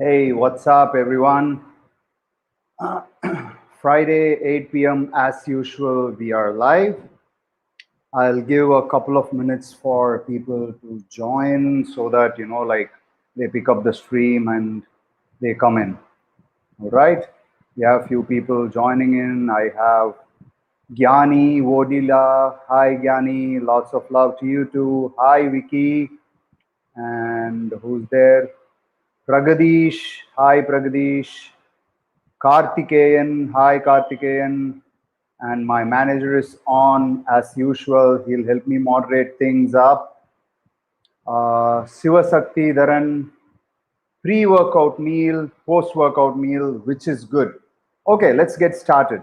Hey, what's up, everyone? Friday, 8 p.m. as usual, we are live. I'll give a couple of minutes for people to join so that, they pick up the stream and they come in. All right. We have a few people joining in. I have Gyani, Vodila. Hi, Gyani. Lots of love to you too. Hi, Vicky. And who's there? Pragadish. Hi, Pragadish. Karthikeyan, hi Karthikeyan, and my manager is on as usual. He'll help me moderate things up. Sivasakti Dharan, pre-workout meal, post-workout meal, which is good. Okay, let's get started.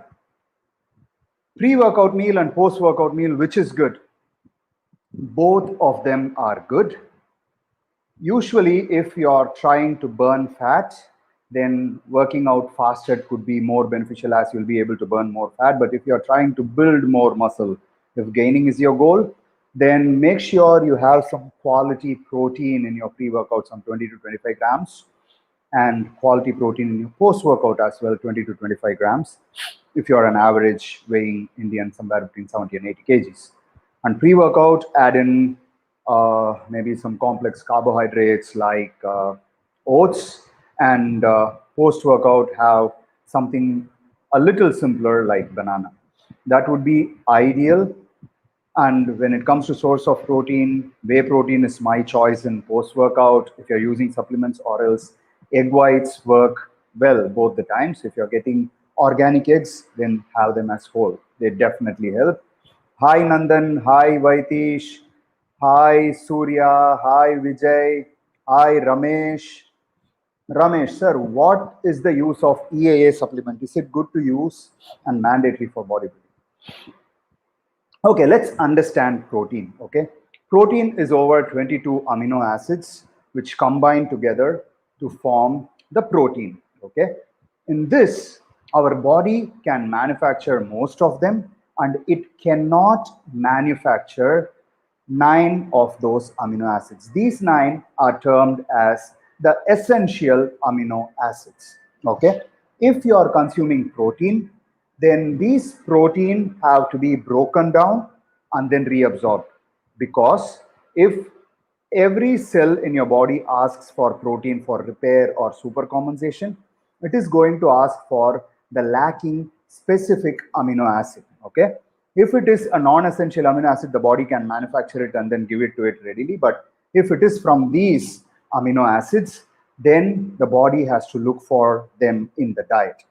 Pre-workout meal and post-workout meal, which is good. Both of them are good. Usually, if you're trying to burn fat, then working out fasted could be more beneficial as you'll be able to burn more fat. But if you're trying to build more muscle, if gaining is your goal, then make sure you have some quality protein in your pre-workout, some 20 to 25 grams, and quality protein in your post-workout as well, 20 to 25 grams, if you're an average weighing Indian somewhere between 70 and 80 kgs. And pre-workout, add in maybe some complex carbohydrates like oats, and post-workout have something a little simpler like banana. That would be ideal. And when it comes to source of protein, whey protein is my choice in post-workout if you're using supplements, or else egg whites work well both the times. If you're getting organic eggs, then have them as whole. They definitely help. Hi Nandan, hi Vaitish, hi Surya, hi Vijay, hi Ramesh. Ramesh, sir, what is the use of EAA supplement? Is it good to use and mandatory for bodybuilding? Okay, let's understand protein. Okay, protein is over 22 amino acids which combine together to form the protein. Okay, in this, our body can manufacture most of them, and it cannot manufacture 9 of those amino acids. These 9 are termed as the essential amino acids. Okay, if you are consuming protein, then these protein have to be broken down and then reabsorbed, because if every cell in your body asks for protein for repair or supercompensation, it is going to ask for the lacking specific amino acid. Okay, if it is a non-essential amino acid, the body can manufacture it and then give it to it readily. But if it is from these amino acids, then the body has to look for them in the diet.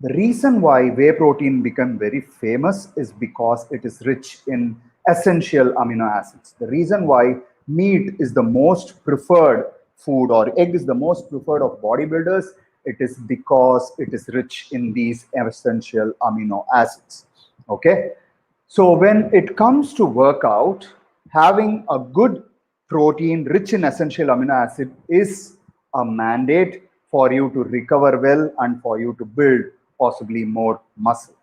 The reason why whey protein became very famous is because it is rich in essential amino acids. The reason why meat is the most preferred food, or egg is the most preferred of bodybuilders, it is because it is rich in these essential amino acids. Okay, so when it comes to workout, having a good protein rich in essential amino acid is a mandate for you to recover well and for you to build possibly more muscle.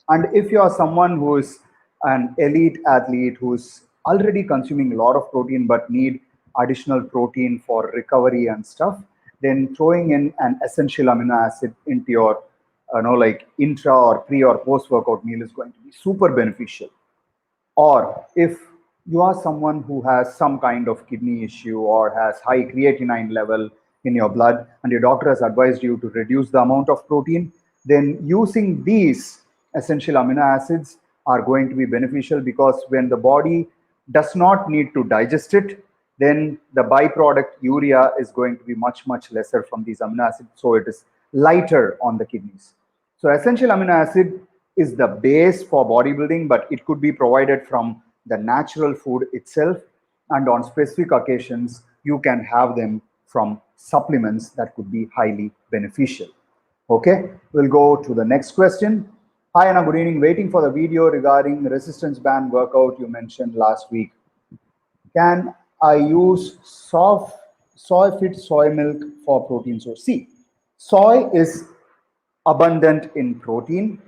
And if you are someone who is an elite athlete who's already consuming a lot of protein but need additional protein for recovery and stuff, then throwing in an essential amino acid into your like intra or pre or post workout meal is going to be super beneficial. Or if you are someone who has some kind of kidney issue or has high creatinine level in your blood and your doctor has advised you to reduce the amount of protein, then using these essential amino acids are going to be beneficial, because when the body does not need to digest it, then the byproduct urea is going to be much lesser from these amino acids, so it is lighter on the kidneys. So essential amino acid is the base for bodybuilding, but it could be provided from the natural food itself, and on specific occasions you can have them from supplements that could be highly beneficial. Okay, we'll go to the next question. Hi Anna, good evening. Waiting for the video regarding resistance band workout you mentioned last week. Can I use soy fit soy milk for protein source? See, soy is abundant in protein,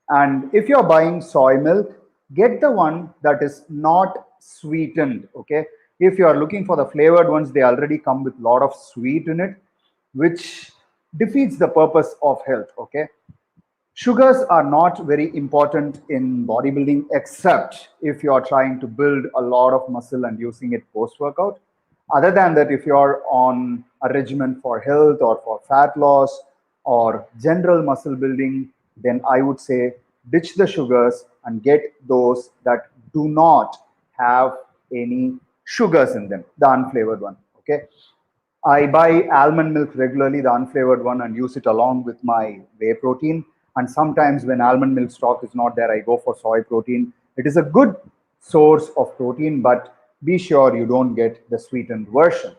and if you're buying soy milk, get the one that is not sweetened. Okay, if you are looking for the flavored ones, they already come with a lot of sweet in it. which defeats the purpose of health. Okay, sugars are not very important in bodybuilding except if you are trying to build a lot of muscle and using it post workout. Other than that, if you're on a regimen for health or for fat loss or general muscle building, then I would say ditch the sugars and get those that do not have any sugars in them, the unflavored one. Okay. I buy almond milk regularly, the unflavored one, and use it along with my whey protein. And sometimes when almond milk stock is not there, I go for soy protein. It is a good source of protein, but be sure you don't get the sweetened version.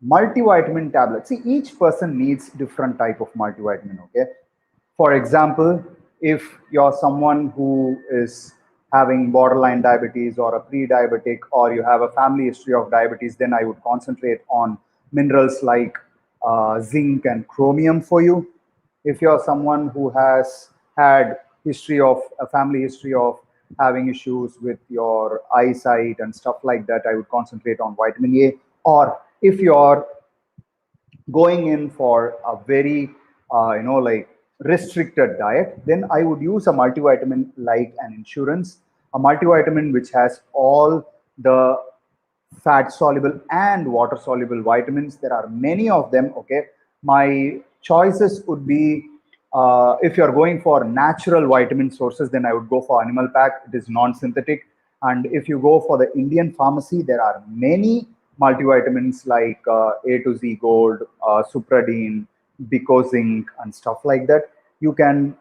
Multivitamin tablets. See, each person needs different type of multivitamin. Okay. For example, if you're someone who is having borderline diabetes or a pre-diabetic, or you have a family history of diabetes, then I would concentrate on minerals like zinc and chromium for you. If you're someone who has had history of a family history of having issues with your eyesight and stuff like that, I would concentrate on vitamin A. Or if you're going in for a very like restricted diet, then I would use a multivitamin like an insurance, a multivitamin which has all the fat soluble and water soluble vitamins. There are many of them. Okay, my choices would be, if you're going for natural vitamin sources, then I would go for animal pack. It is non-synthetic. And if you go for the Indian pharmacy, there are many multivitamins like A to Z Gold, Supradine, Bicozinc, and stuff like that. You can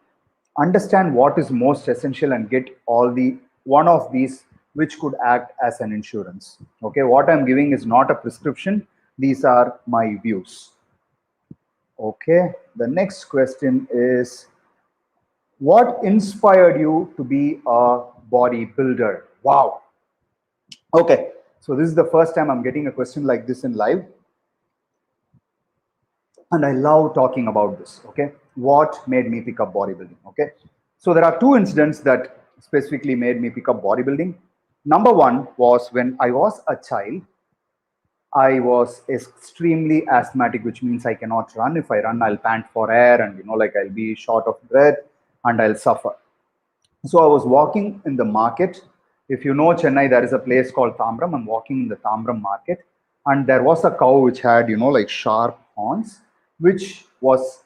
understand what is most essential and get all the one of these which could act as an insurance. Okay, what I'm giving is not a prescription. These are my views. Okay, the next question is, what inspired you to be a bodybuilder? Wow. Okay, so this is the first time I'm getting a question like this in live, and I love talking about this. Okay, what made me pick up bodybuilding? Okay, so there are two incidents that specifically made me pick up bodybuilding. Number one was when I was a child. I was extremely asthmatic, which means I cannot run. If I run, I'll pant for air, and like I'll be short of breath and I'll suffer. So I was walking in the market. If you know Chennai, there is a place called Tambram. I'm walking in the Tambram market, and there was a cow which had, like sharp horns, which was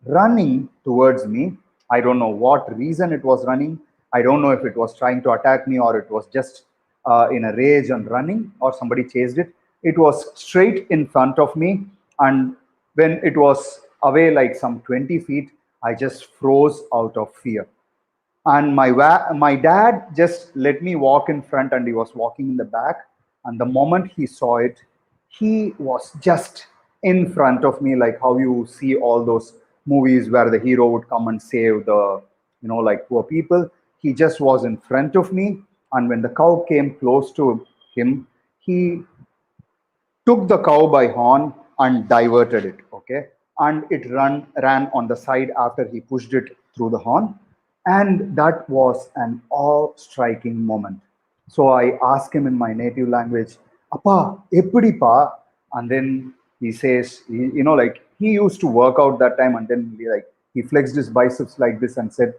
running towards me. I don't know what reason it was running. I don't know if it was trying to attack me or it was just in a rage and running, or somebody chased it. It was straight in front of me, and when it was away like some 20 feet, I just froze out of fear. And my dad just let me walk in front, and he was walking in the back. And the moment he saw it, he was just in front of me, like how you see all those movies where the hero would come and save the like poor people. He just was in front of me, and when the cow came close to him, he took the cow by horn and diverted it. Okay, and it ran on the side after he pushed it through the horn. And that was an awe-striking moment. So I asked him in my native language, "Appa, eppadi pa?" And then he says, like he used to work out that time, and then he flexed his biceps like this and said,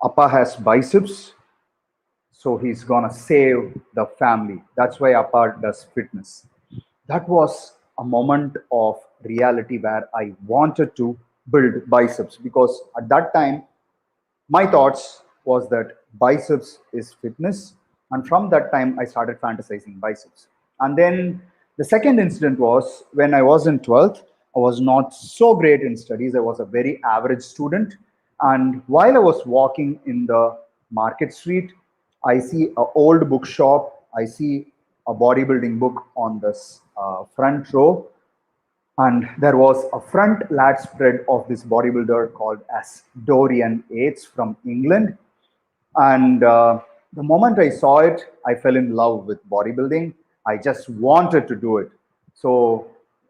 "Appa has biceps, so he's gonna save the family. That's why Appa does fitness." That was a moment of reality where I wanted to build biceps, because at that time my thoughts was that biceps is fitness, and from that time I started fantasizing biceps. And then the second incident was when I was in 12th. I was not so great in studies. I was a very average student, and while I was walking in the market street, I see an old bookshop. I see a bodybuilding book on this front row, and there was a front lat spread of this bodybuilder called as Dorian Yates from England. And the moment I saw it, I fell in love with bodybuilding. I just wanted to do it. So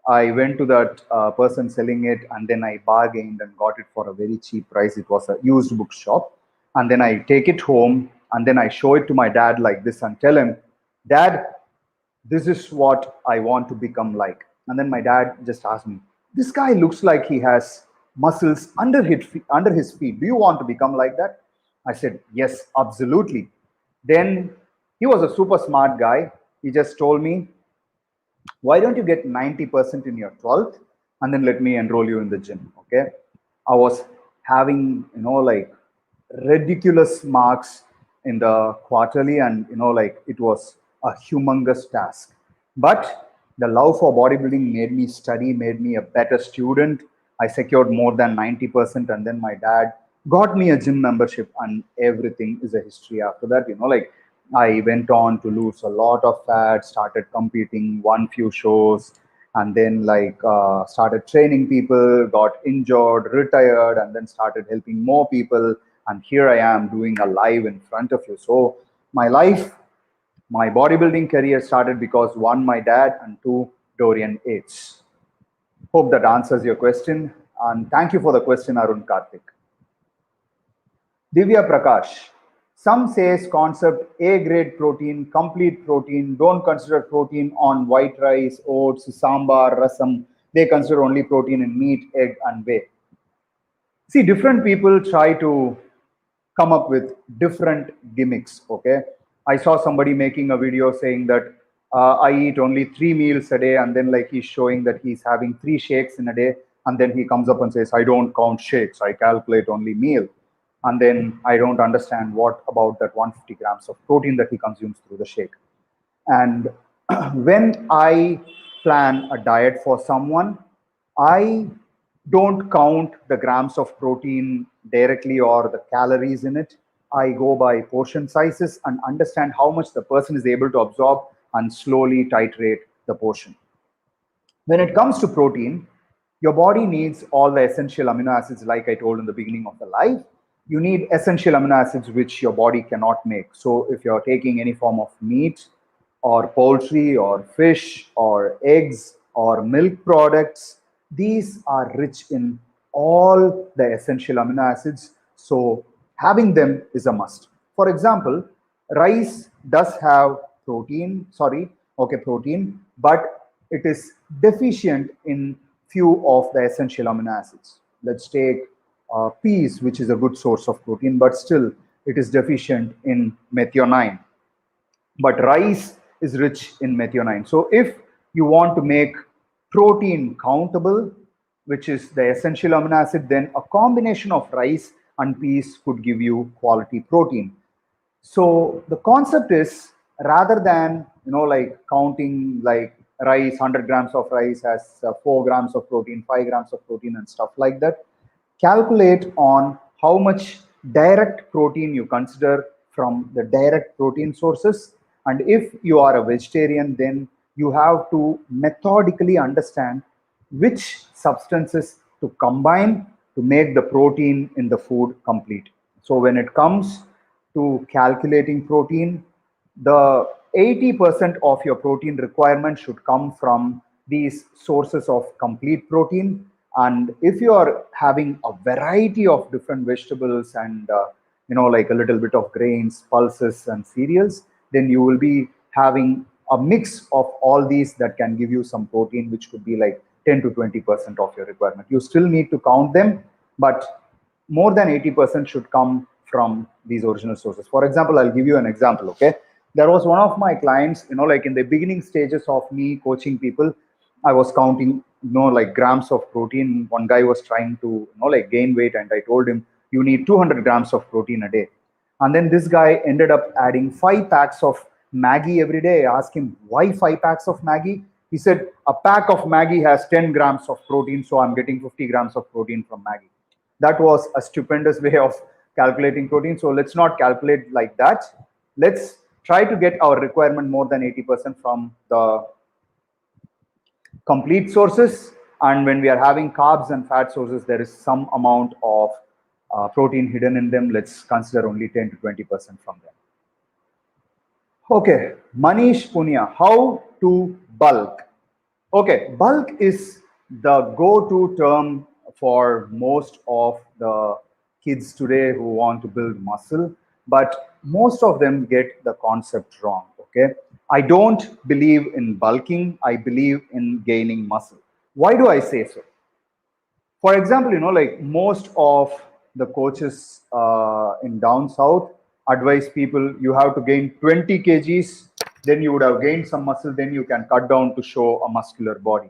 I went to that person selling it, and then I bargained and got it for a very cheap price. It was a used bookshop. And then I take it home, and then I show it to my dad like this and tell him, "Dad, this is what I want to become like." And then my dad just asked me, this guy looks like he has muscles under his feet. Do you want to become like that? I said, yes, absolutely. Then he was a super smart guy. He just told me, why don't you get 90% in your 12th and then let me enroll you in the gym? Okay. I was having, like ridiculous marks in the quarterly, and, like it was a humongous task. But the love for bodybuilding made me study, made me a better student. I secured more than 90%, and then my dad got me a gym membership, and everything is a history after that. Like I went on to lose a lot of fat, started competing, won few shows, and then like started training people, got injured, retired, and then started helping more people. And here I am doing a live in front of you. So my life, my bodybuilding career started because one, my dad, and two, Dorian H. Hope that answers your question. And thank you for the question, Arun Karthik. Divya Prakash. Some says concept A grade protein, complete protein, don't consider protein on white rice, oats, sambar, rasam. They consider only protein in meat, egg, and whey. See, different people try to come up with different gimmicks. Okay. I saw somebody making a video saying that I eat only 3 meals a day, and then like he's showing that he's having 3 shakes in a day, and then he comes up and says, I don't count shakes, I calculate only meal. And then I don't understand what about that 150 grams of protein that he consumes through the shake. And when I plan a diet for someone, I don't count the grams of protein directly or the calories in it. I go by portion sizes and understand how much the person is able to absorb and slowly titrate the portion. When it comes to protein, your body needs all the essential amino acids, like I told in the beginning of the live. You need essential amino acids which your body cannot make. So if you're taking any form of meat or poultry or fish or eggs or milk products, these are rich in all the essential amino acids. So having them is a must. For example, rice does have protein, but it is deficient in few of the essential amino acids. Let's take peas, which is a good source of protein, but still it is deficient in methionine. But rice is rich in methionine. So if you want to make protein countable, which is the essential amino acid, then a combination of rice and peas could give you quality protein. So the concept is, rather than like counting like rice, 100 grams of rice has 4 grams of protein, 5 grams of protein, and stuff like that, calculate on how much direct protein you consider from the direct protein sources. And if you are a vegetarian, then you have to methodically understand which substances to combine to make the protein in the food complete. So when it comes to calculating protein, the 80% of your protein requirement should come from these sources of complete protein. And if you are having a variety of different vegetables and like a little bit of grains, pulses, and cereals, then you will be having a mix of all these that can give you some protein, which could be like 10 to 20% of your requirement. You still need to count them, but more than 80% should come from these original sources. For example, I'll give you an example. Okay, there was one of my clients, like in the beginning stages of me coaching people, I was counting, like grams of protein. One guy was trying to, like gain weight, and I told him, you need 200 grams of protein a day. And then this guy ended up adding 5 packs of Maggie every day. I asked him, why 5 packs of Maggie? He said, a pack of Maggie has 10 grams of protein, so I'm getting 50 grams of protein from Maggie. That was a stupendous way of calculating protein. So let's not calculate like that. Let's try to get our requirement more than 80% from the complete sources. And when we are having carbs and fat sources, there is some amount of protein hidden in them. Let's consider only 10 to 20% from them. Okay, Manish Punia, how to bulk? Okay, bulk is the go-to term for most of the kids today who want to build muscle, but most of them get the concept wrong. Okay. I don't believe in bulking. I believe in gaining muscle. Why do I say so? For example, like most of the coaches in down south advise people, you have to gain 20 kgs, then you would have gained some muscle, then you can cut down to show a muscular body.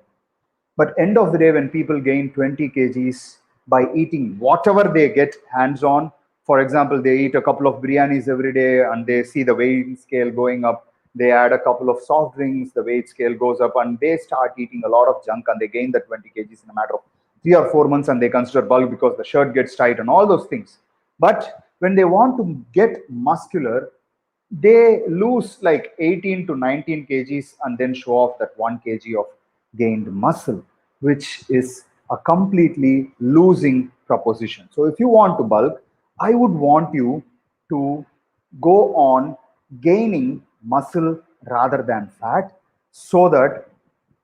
But end of the day, when people gain 20 kgs by eating whatever they get hands on, for example, they eat a couple of biryanis every day and they see the weight scale going up. They add a couple of soft drinks, the weight scale goes up, and they start eating a lot of junk and they gain the 20 kgs in a matter of 3 or 4 months, and they consider bulk because the shirt gets tight and all those things. But when they want to get muscular, they lose like 18 to 19 kgs and then show off that 1 kg of gained muscle, which is a completely losing proposition. So if you want to bulk, I would want you to go on gaining muscle rather than fat, so that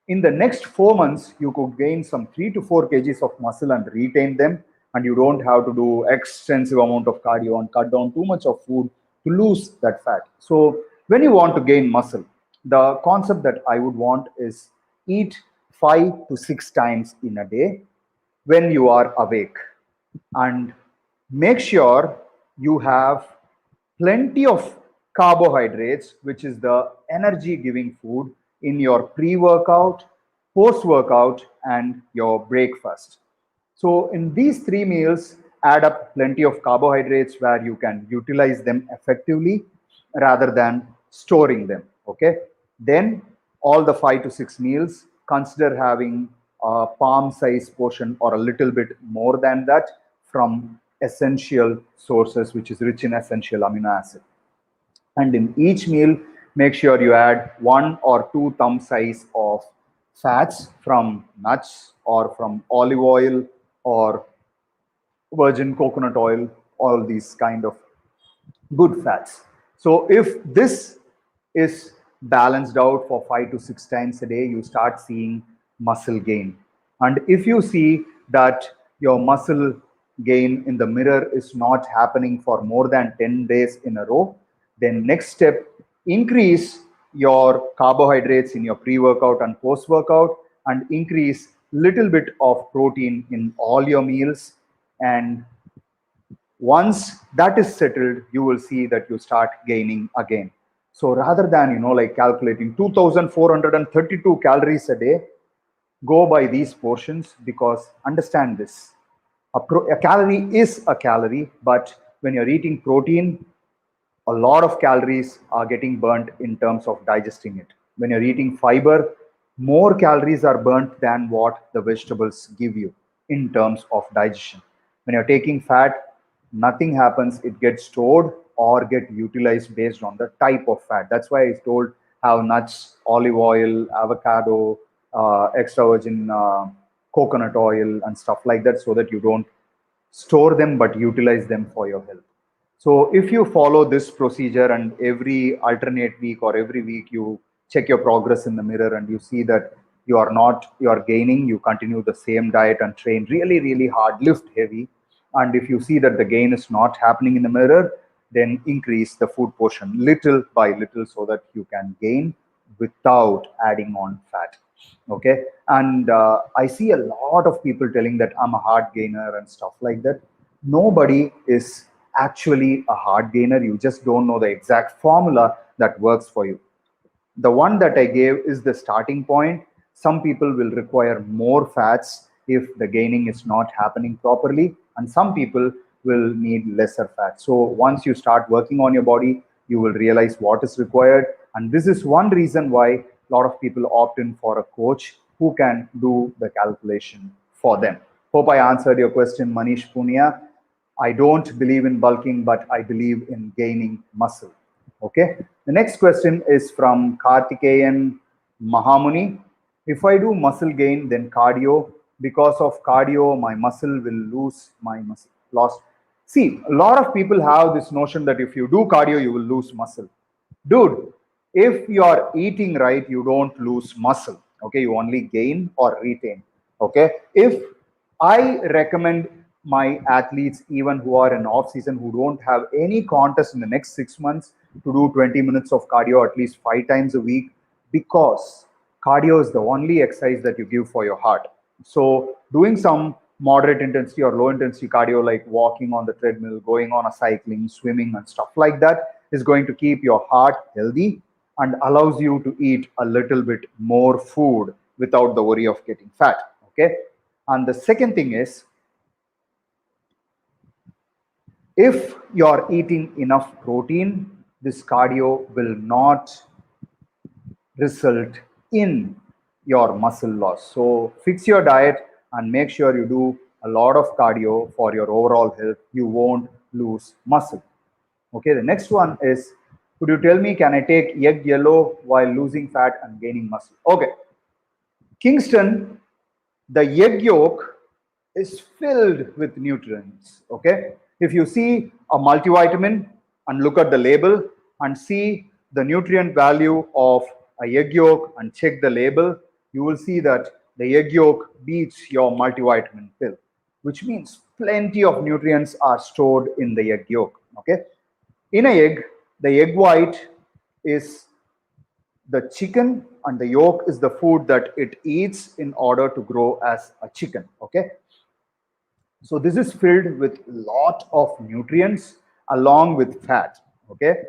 in the next 4 months you could gain some 3 to 4 kgs of muscle and retain them, and you don't have to do extensive amount of cardio and cut down too much of food to lose that fat. So when you want to gain muscle, the concept that I would want is eat 5 to 6 times in a day when you are awake, and make sure you have plenty of carbohydrates, which is the energy giving food, in your pre-workout, post-workout, and your breakfast. So in these 3 meals, add up plenty of carbohydrates where you can utilize them effectively rather than storing them. Okay. Then all the 5 to 6 meals, consider having a palm size portion or a little bit more than that from essential sources, which is rich in essential amino acid. And in each meal, make sure you add 1 or 2 thumb size of fats from nuts or from olive oil or virgin coconut oil, all these kind of good fats. So if this is balanced out for 5 to 6 times a day, you start seeing muscle gain. And if you see that your muscle gain in the mirror is not happening for more than 10 days in a row, then next step, increase your carbohydrates in your pre-workout and post-workout, and increase little bit of protein in all your meals. And once that is settled, you will see that you start gaining again. So rather than like calculating 2432 calories a day, go by these portions, because understand this, a calorie is a calorie, but when you're eating protein, a lot of calories are getting burnt in terms of digesting it. When you're eating fiber, more calories are burnt than what the vegetables give you in terms of digestion. When you're taking fat, nothing happens. It gets stored or get utilized based on the type of fat. That's why I told have nuts, olive oil, avocado, extra virgin coconut oil and stuff like that, so that you don't store them but utilize them for your health. So if you follow this procedure, and every alternate week or every week you check your progress in the mirror and you see that you are gaining, you continue the same diet and train really, really hard, lift heavy. And if you see that the gain is not happening in the mirror, then increase the food portion little by little so that you can gain without adding on fat. Okay. And I see a lot of people telling that I'm a hard gainer and stuff like that. Nobody is actually a hard gainer. You just don't know the exact formula that works for you. The one that I gave is the starting point. Some people will require more fats if the gaining is not happening properly, and some people will need lesser fat. So once you start working on your body, you will realize what is required. And this is one reason why a lot of people opt in for a coach who can do the calculation for them. Hope I answered your question, Manish Punia. I don't believe in bulking, but I believe in gaining muscle. Okay. The next question is from Kartikeyan Mahamuni. If I do muscle gain, then cardio. Because of cardio, my muscle will lose my muscle lost. See, a lot of people have this notion that if you do cardio, you will lose muscle. Dude, if you are eating right, you don't lose muscle. Okay, you only gain or retain. Okay. If I recommend my athletes, even who are in off season, who don't have any contest in the next 6 months, to do 20 minutes of cardio at least 5 times a week, because cardio is the only exercise that you give for your heart. So doing some moderate intensity or low intensity cardio, like walking on the treadmill, going on a cycling, swimming, and stuff like that, is going to keep your heart healthy and allows you to eat a little bit more food without the worry of getting fat. Okay. And the second thing is, if you're eating enough protein, this cardio will not result in your muscle loss. So fix your diet and make sure you do a lot of cardio for your overall health. You won't lose muscle. Okay, the next one is, could you tell me, can I take egg yellow while losing fat and gaining muscle? Okay, Kingston, the egg yolk is filled with nutrients. Okay, if you see a multivitamin and look at the label and see the nutrient value of a egg yolk and check the label, you will see that the egg yolk beats your multivitamin pill, which means plenty of nutrients are stored in the egg yolk. Okay, in a egg, the egg white is the chicken, and the yolk is the food that it eats in order to grow as a chicken. Okay, so this is filled with lot of nutrients along with fat. Okay,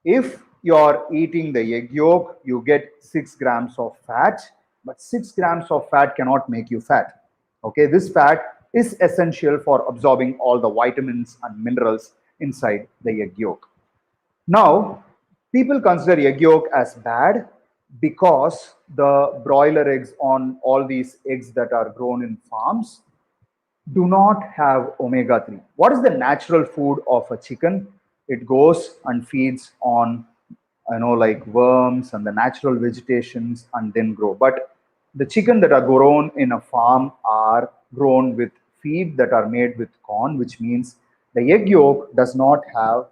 if you're eating the egg yolk, you get 6 grams of fat, but 6 grams of fat cannot make you fat. Okay, this fat is essential for absorbing all the vitamins and minerals inside the egg yolk. Now, people consider egg yolk as bad because the broiler eggs on all these eggs that are grown in farms do not have omega 3. What is the natural food of a chicken? It goes and feeds on, like worms and the natural vegetations and then grow. But the chicken that are grown in a farm are grown with feed that are made with corn, which means the egg yolk does not have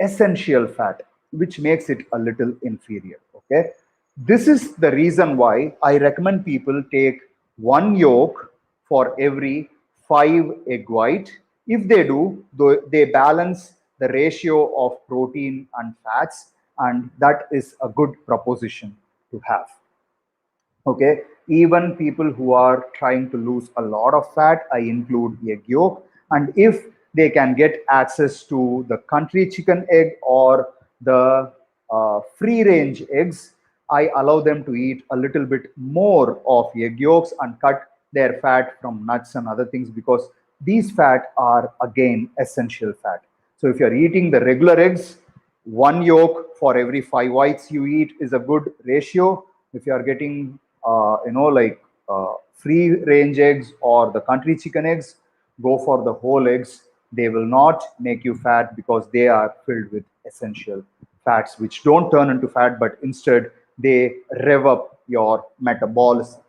essential fat, which makes it a little inferior. Okay, this is the reason why I recommend people take one yolk for every 5 egg white. If they do, they balance the ratio of protein and fats, and that is a good proposition to have. Okay, even people who are trying to lose a lot of fat, I include egg yolk. And if they can get access to the country chicken egg or the free range eggs, I allow them to eat a little bit more of egg yolks and cut their fat from nuts and other things, because these fat are again essential fat. So if you're eating the regular eggs, one yolk for every 5 whites you eat is a good ratio. If you are getting free range eggs or the country chicken eggs, go for the whole eggs. They will not make you fat because they are filled with essential fats, which don't turn into fat, but instead they rev up your metabolism.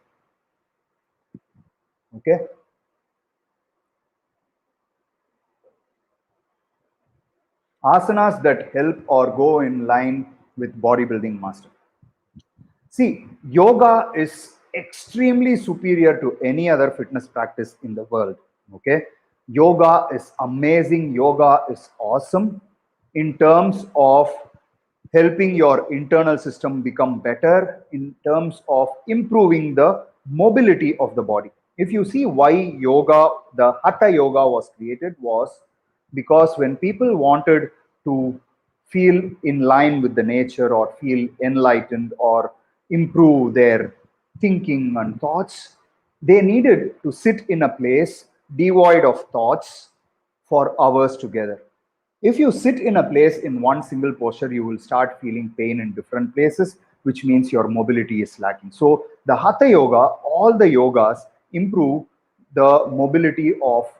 Okay, asanas that help or go in line with bodybuilding master. See, yoga is extremely superior to any other fitness practice in the world. Okay, yoga is amazing. Yoga is awesome in terms of helping your internal system become better, in terms of improving the mobility of the body. If you see why yoga, the hatha yoga was created, was because when people wanted to feel in line with the nature or feel enlightened or improve their thinking and thoughts, they needed to sit in a place devoid of thoughts for hours together. If you sit in a place in one single posture, you will start feeling pain in different places, which means your mobility is lacking. So the hatha yoga, all the yogas improve the mobility of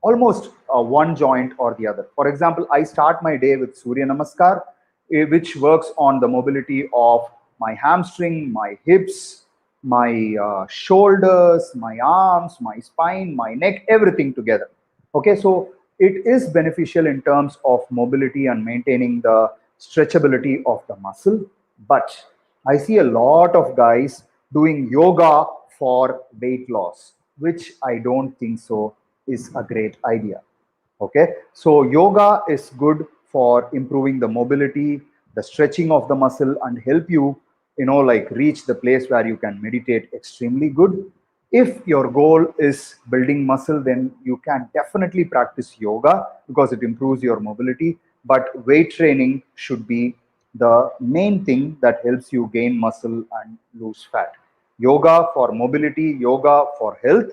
almost one joint or the other. For example, I start my day with Surya Namaskar, which works on the mobility of my hamstring, my hips, my shoulders, my arms, my spine, my neck, everything together. Okay, so it is beneficial in terms of mobility and maintaining the stretchability of the muscle. But I see a lot of guys doing yoga for weight loss, which I don't think so is a great idea. Okay, so yoga is good for improving the mobility, the stretching of the muscle, and help you, like reach the place where you can meditate extremely good. If your goal is building muscle, then you can definitely practice yoga because it improves your mobility. But weight training should be the main thing that helps you gain muscle and lose fat. Yoga for mobility, yoga for health,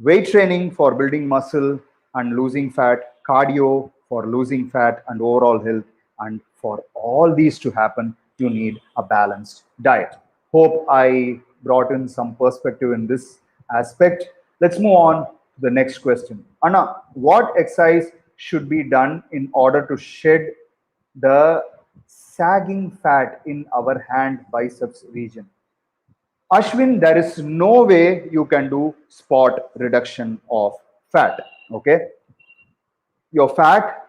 weight training for building muscle and losing fat, cardio for losing fat and overall health. And for all these to happen, you need a balanced diet. Hope I brought in some perspective in this aspect. Let's move on to the next question. Anna, what exercise should be done in order to shed the sagging fat in our hand biceps region? Ashwin, there is no way you can do spot reduction of fat. Okay, your fat,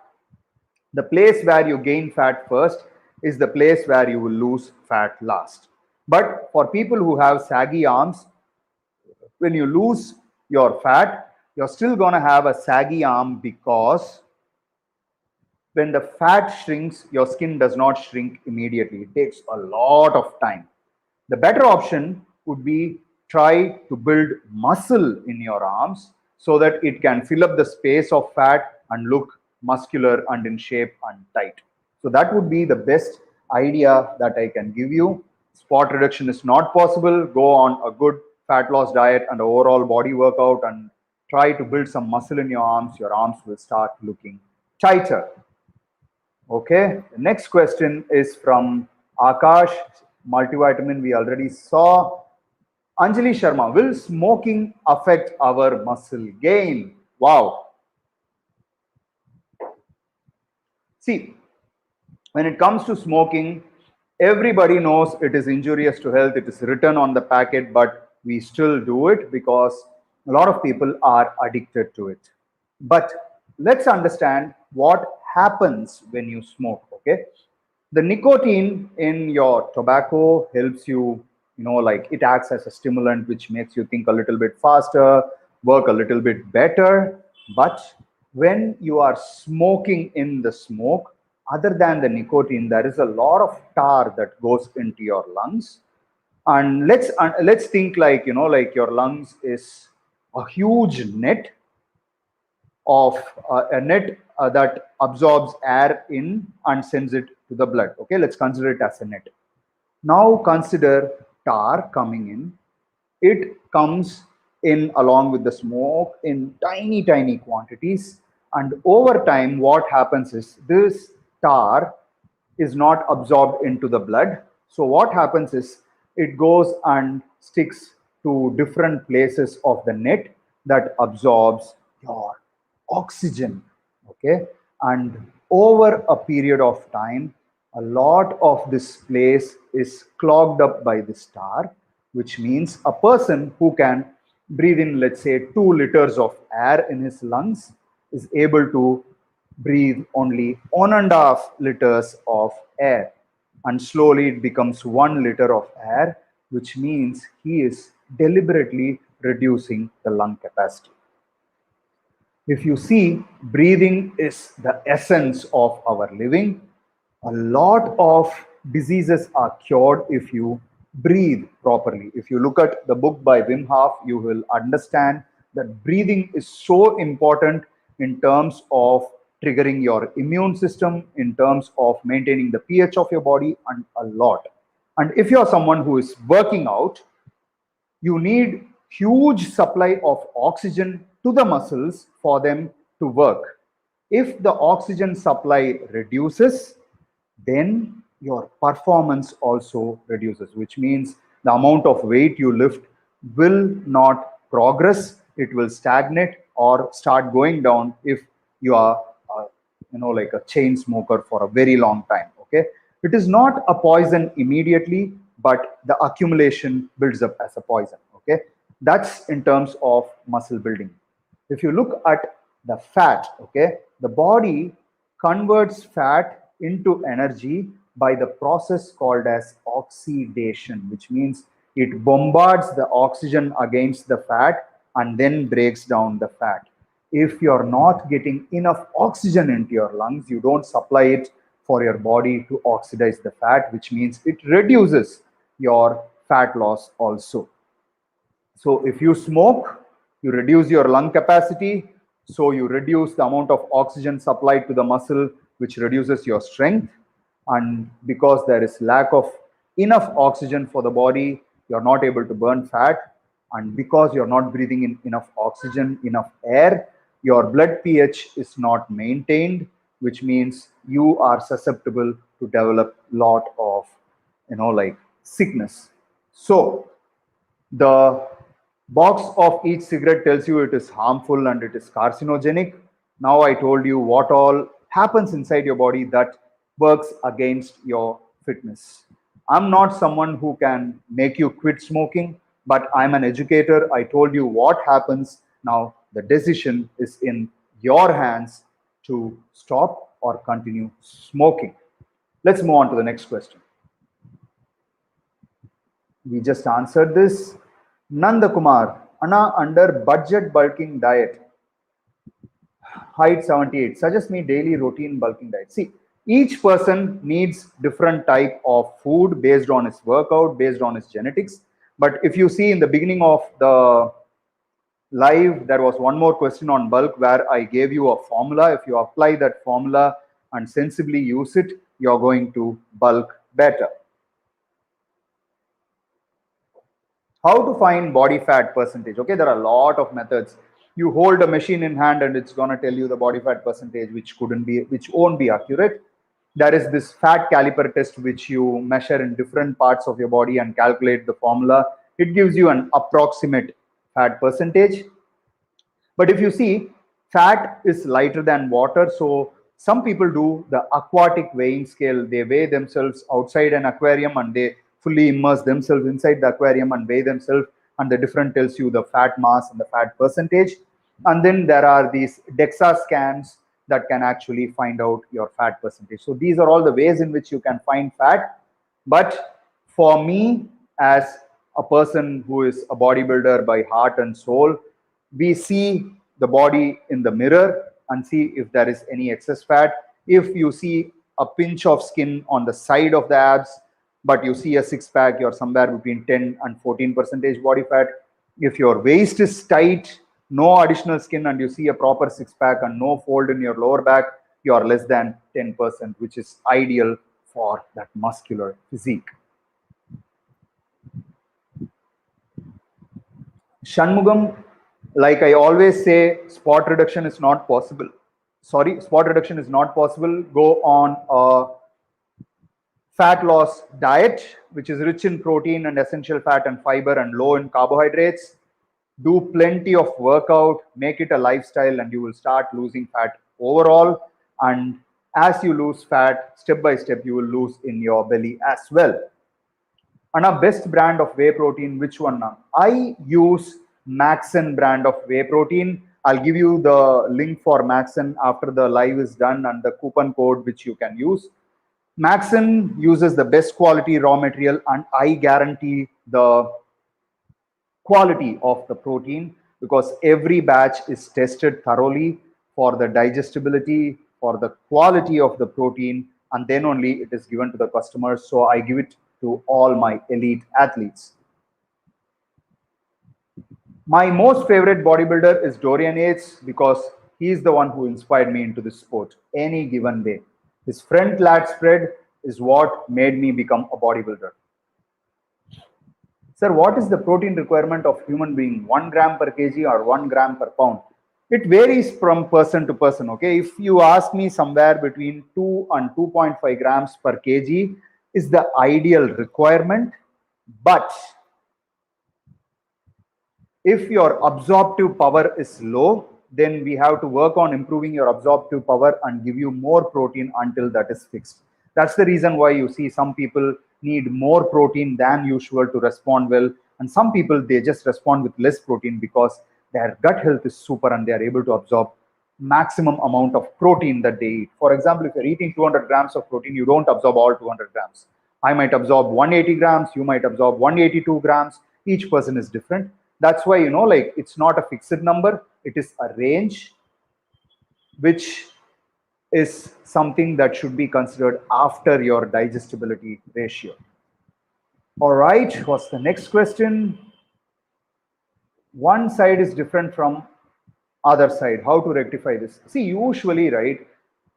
the place where you gain fat first, is the place where you will lose fat last. But for people who have saggy arms, when you lose your fat, you're still going to have a saggy arm because when the fat shrinks, your skin does not shrink immediately. It takes a lot of time. The better option would be try to build muscle in your arms so that it can fill up the space of fat and look muscular and in shape and tight. So that would be the best idea that I can give you. Spot reduction is not possible. Go on a good fat loss diet and overall body workout and try to build some muscle in your arms. Your arms will start looking tighter. Okay, the next question is from Akash. Multivitamin we already saw. Anjali Sharma, will smoking affect our muscle gain? Wow. See, when it comes to smoking, everybody knows it is injurious to health. It is written on the packet, but we still do it because a lot of people are addicted to it. But let's understand what happens when you smoke. Okay, the nicotine in your tobacco helps you, like it acts as a stimulant which makes you think a little bit faster, work a little bit better. But when you are smoking in the smoke, other than the nicotine, there is a lot of tar that goes into your lungs. And let's think like, like your lungs is a huge net of a net that absorbs air in and sends it to the blood. Okay, let's consider it as a net. Now consider tar coming in. It comes in along with the smoke in tiny, tiny quantities. And over time, what happens is this tar is not absorbed into the blood. So what happens is it goes and sticks to different places of the net that absorbs your oxygen. Okay, and over a period of time, a lot of this place is clogged up by this tar, which means a person who can breathe in, let's say, 2 liters of air in his lungs is able to breathe only 1.5 liters of air, and slowly it becomes 1 liter of air, which means he is deliberately reducing the lung capacity. If you see, breathing is the essence of our living. A lot of diseases are cured if you breathe properly. If you look at the book by Wim Hof, you will understand that breathing is so important in terms of triggering your immune system, in terms of maintaining the pH of your body, and a lot. And if you're someone who is working out, you need huge supply of oxygen to the muscles for them to work. If the oxygen supply reduces, then your performance also reduces, which means the amount of weight you lift will not progress. It will stagnate or start going down if you are like a chain smoker for a very long time. Okay, it is not a poison immediately, but the accumulation builds up as a poison. Okay, that's in terms of muscle building. If you look at the fat, okay, the body converts fat into energy by the process called as oxidation, which means it bombards the oxygen against the fat and then breaks down the fat. If you're not getting enough oxygen into your lungs, you don't supply it for your body to oxidize the fat, which means it reduces your fat loss also. So if you smoke, you reduce your lung capacity, so you reduce the amount of oxygen supplied to the muscle, which reduces your strength. And because there is lack of enough oxygen for the body, you're not able to burn fat. And because you're not breathing in enough oxygen, enough air, your blood pH is not maintained, which means you are susceptible to develop lot of, like sickness. So the box of each cigarette tells you it is harmful and it is carcinogenic. Now I told you what all happens inside your body that works against your fitness. I'm not someone who can make you quit smoking, but I'm an educator. I told you what happens. Now the decision is in your hands to stop or continue smoking. Let's move on to the next question. We just answered this. Nanda Kumar, Anna, under budget bulking diet, height 78, suggest me daily routine bulking diet. See, each person needs different type of food based on his workout, based on his genetics. But if you see in the beginning of the live, there was one more question on bulk where I gave you a formula. If you apply that formula and sensibly use it, you're going to bulk better. How to find body fat percentage? Okay, there are a lot of methods. You hold a machine in hand and it's gonna tell you the body fat percentage, which won't be accurate. There is this fat caliper test which you measure in different parts of your body and calculate the formula. It gives you an approximate fat percentage. But if you see, fat is lighter than water. So some people do the aquatic weighing scale. They weigh themselves outside an aquarium and they fully immerse themselves inside the aquarium and weigh themselves. And the difference tells you the fat mass and the fat percentage. And then there are these DEXA scans that can actually find out your fat percentage. So these are all the ways in which you can find fat. But for me, as a person who is a bodybuilder by heart and soul, we see the body in the mirror and see if there is any excess fat. If you see a pinch of skin on the side of the abs, but you see a six-pack, you're somewhere between 10 and 14% body fat. If your waist is tight, no additional skin, and you see a proper six-pack and no fold in your lower back, you're less than 10%, which is ideal for that muscular physique. Shanmugam, like I always say, spot reduction is not possible. Spot reduction is not possible. Go on a fat loss diet, which is rich in protein and essential fat and fiber and low in carbohydrates. Do plenty of workout, make it a lifestyle, and you will start losing fat overall. And as you lose fat, step by step, you will lose in your belly as well. And our best brand of whey protein, which one now? I use Maxen brand of whey protein. I'll give you the link for Maxen after the live is done and the coupon code which you can use. Maxen uses the best quality raw material, and I guarantee the quality of the protein because every batch is tested thoroughly for the digestibility, for the quality of the protein, and then only it is given to the customers. So I give it to all my elite athletes. My most favorite bodybuilder is Dorian Yates because he's the one who inspired me into this sport any given day. His front lat spread is what made me become a bodybuilder. Sir, what is the protein requirement of human being? 1 gram per kg or 1 gram per pound? It varies from person to person. Okay, if you ask me, somewhere between 2 and 2.5 grams per kg is the ideal requirement. But if your absorptive power is low, then we have to work on improving your absorptive power and give you more protein until that is fixed. That's the reason why you see some people need more protein than usual to respond well, and some people, they just respond with less protein because their gut health is super and they are able to absorb maximum amount of protein that they eat. For example, if you're eating 200 grams of protein, you don't absorb all 200 grams. I might absorb 180 grams, you might absorb 182 grams. Each person is different. That's why, like, it's not a fixed number, it is a range, which is something that should be considered after your digestibility ratio. All right, what's the next question? One side is different from other side. How to rectify this? See, usually, right,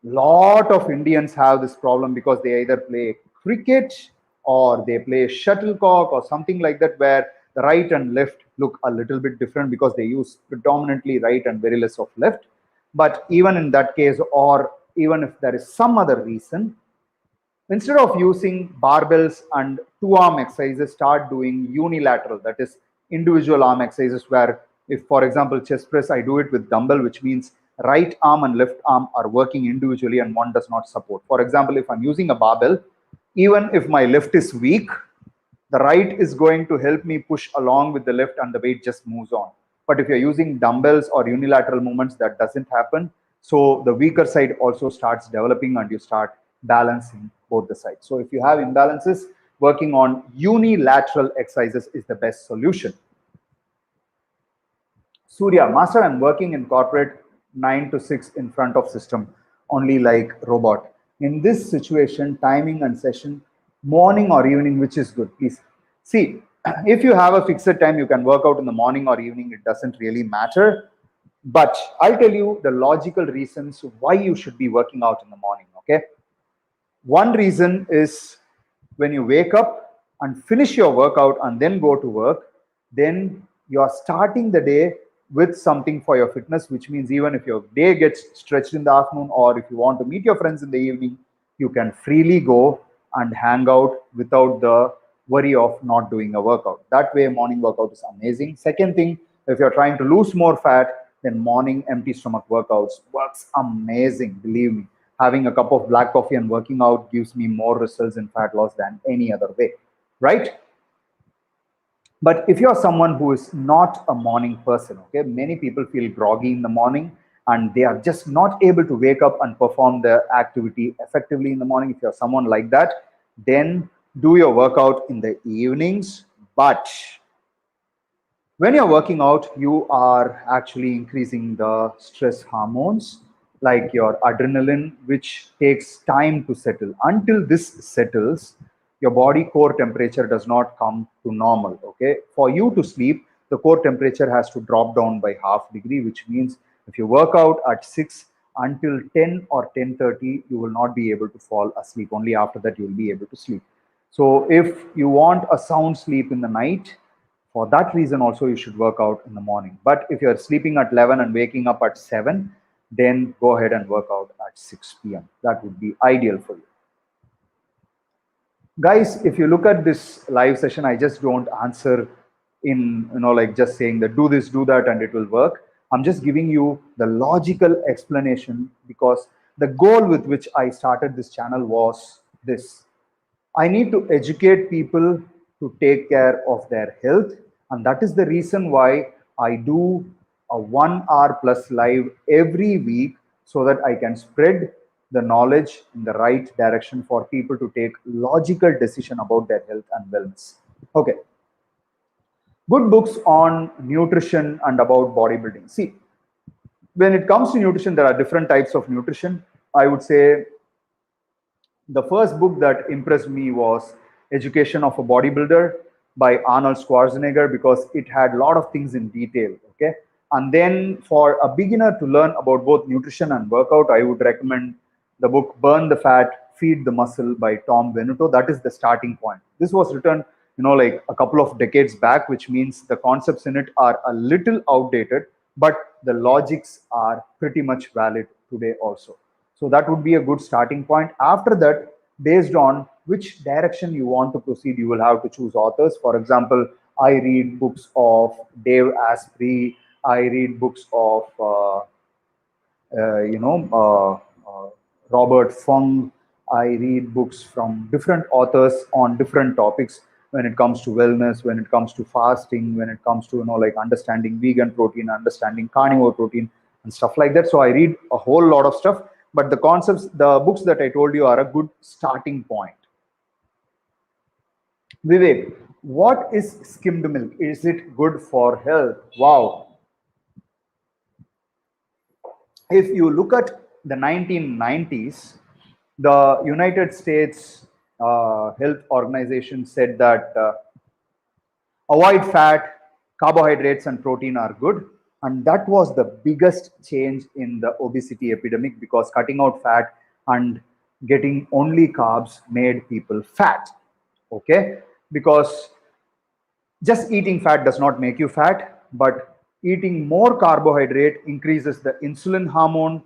lot of Indians have this problem because they either play cricket or they play shuttlecock or something like that, where the right and left look a little bit different because they use predominantly right and very less of left. But even in that case, or even if there is some other reason, instead of using barbells and two arm exercises, start doing unilateral, that is individual arm exercises, where if, for example, chest press, I do it with dumbbell, which means right arm and left arm are working individually and one does not support. For example, if I'm using a barbell, even if my left is weak, the right is going to help me push along with the left and the weight just moves on. But if you're using dumbbells or unilateral movements, that doesn't happen. So the weaker side also starts developing and you start balancing both the sides. So if you have imbalances, working on unilateral exercises is the best solution. Surya, master, I'm working in corporate 9 to 6 in front of system, only like robot. In this situation, timing and session, morning or evening, which is good, please. See, if you have a fixed time, you can work out in the morning or evening, it doesn't really matter. But I'll tell you the logical reasons why you should be working out in the morning, okay? One reason is when you wake up and finish your workout and then go to work, then you are starting the day with something for your fitness, which means even if your day gets stretched in the afternoon or if you want to meet your friends in the evening, you can freely go and hang out without the worry of not doing a workout. That way, morning workout is amazing. Second thing, if you're trying to lose more fat, then morning empty stomach workouts works amazing. Believe me, having a cup of black coffee and working out gives me more results in fat loss than any other way, right? But if you're someone who is not a morning person, okay, many people feel groggy in the morning and they are just not able to wake up and perform the activity effectively in the morning. If you're someone like that, then do your workout in the evenings. But when you're working out, you are actually increasing the stress hormones like your adrenaline, which takes time to settle. Until this settles, your body core temperature does not come to normal. Okay, for you to sleep, the core temperature has to drop down by half degree, which means if you work out at 6 until 10 or 10:30, you will not be able to fall asleep. Only after that you will be able to sleep. So if you want a sound sleep in the night, for that reason also you should work out in the morning. But if you're sleeping at 11 and waking up at 7, then go ahead and work out at 6 p.m. That would be ideal for you. Guys, if you look at this live session, I just don't answer in, like just saying that do this, do that, and it will work. I'm just giving you the logical explanation because the goal with which I started this channel was this. I need to educate people to take care of their health. And that is the reason why I do a 1 hour plus live every week so that I can spread the knowledge in the right direction for people to take logical decision about their health and wellness. Okay. Good books on nutrition and about bodybuilding. See, when it comes to nutrition, there are different types of nutrition. I would say the first book that impressed me was Education of a Bodybuilder by Arnold Schwarzenegger because it had a lot of things in detail. Okay. And then for a beginner to learn about both nutrition and workout, I would recommend the book Burn the Fat, Feed the Muscle by Tom Venuto. That is the starting point. This was written, like a couple of decades back, which means the concepts in it are a little outdated, but the logics are pretty much valid today also. So that would be a good starting point. After that, based on which direction you want to proceed, you will have to choose authors. For example, I read books of Dave Asprey. I read books of, Robert Fung. I read books from different authors on different topics when it comes to wellness, when it comes to fasting, when it comes to, like understanding vegan protein, understanding carnivore protein and stuff like that. So I read a whole lot of stuff. But the concepts, the books that I told you are a good starting point. Vivek, What is skimmed milk? Is it good for health? Wow. If you look at the 1990s, the United States Health Organization said that avoid fat, carbohydrates, and protein are good. And that was the biggest change in the obesity epidemic because cutting out fat and getting only carbs made people fat. Okay? Because just eating fat does not make you fat, but eating more carbohydrate increases the insulin hormone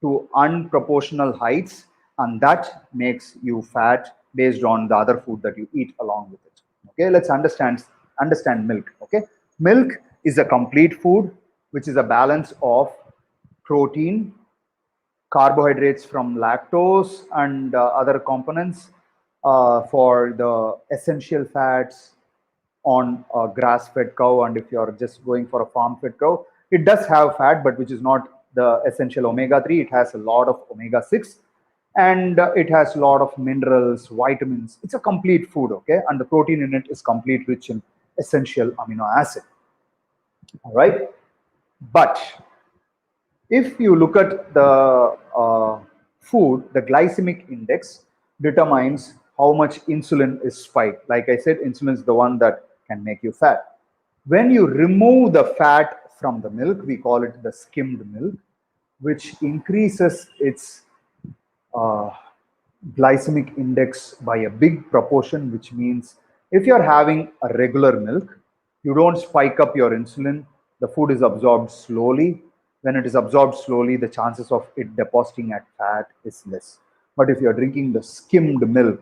to unproportional heights, and that makes you fat based on the other food that you eat along with it. Okay, let's understand milk. Okay, milk is a complete food which is a balance of protein, carbohydrates from lactose and other components for the essential fats on a grass-fed cow, and if you're just going for a farm-fed cow, it does have fat, but which is not the essential omega-3. It has a lot of omega-6, and it has a lot of minerals, vitamins. It's a complete food, okay? And the protein in it is complete rich in essential amino acid. All right, but if you look at the food, the glycemic index determines how much insulin is spiked. Like I said, insulin is the one that can make you fat. When you remove the fat from the milk, we call it the skimmed milk, which increases its uh, glycemic index by a big proportion, which means if you're having a regular milk, you don't spike up your insulin, the food is absorbed slowly. When it is absorbed slowly, the chances of it depositing at fat is less. But if you're drinking the skimmed milk,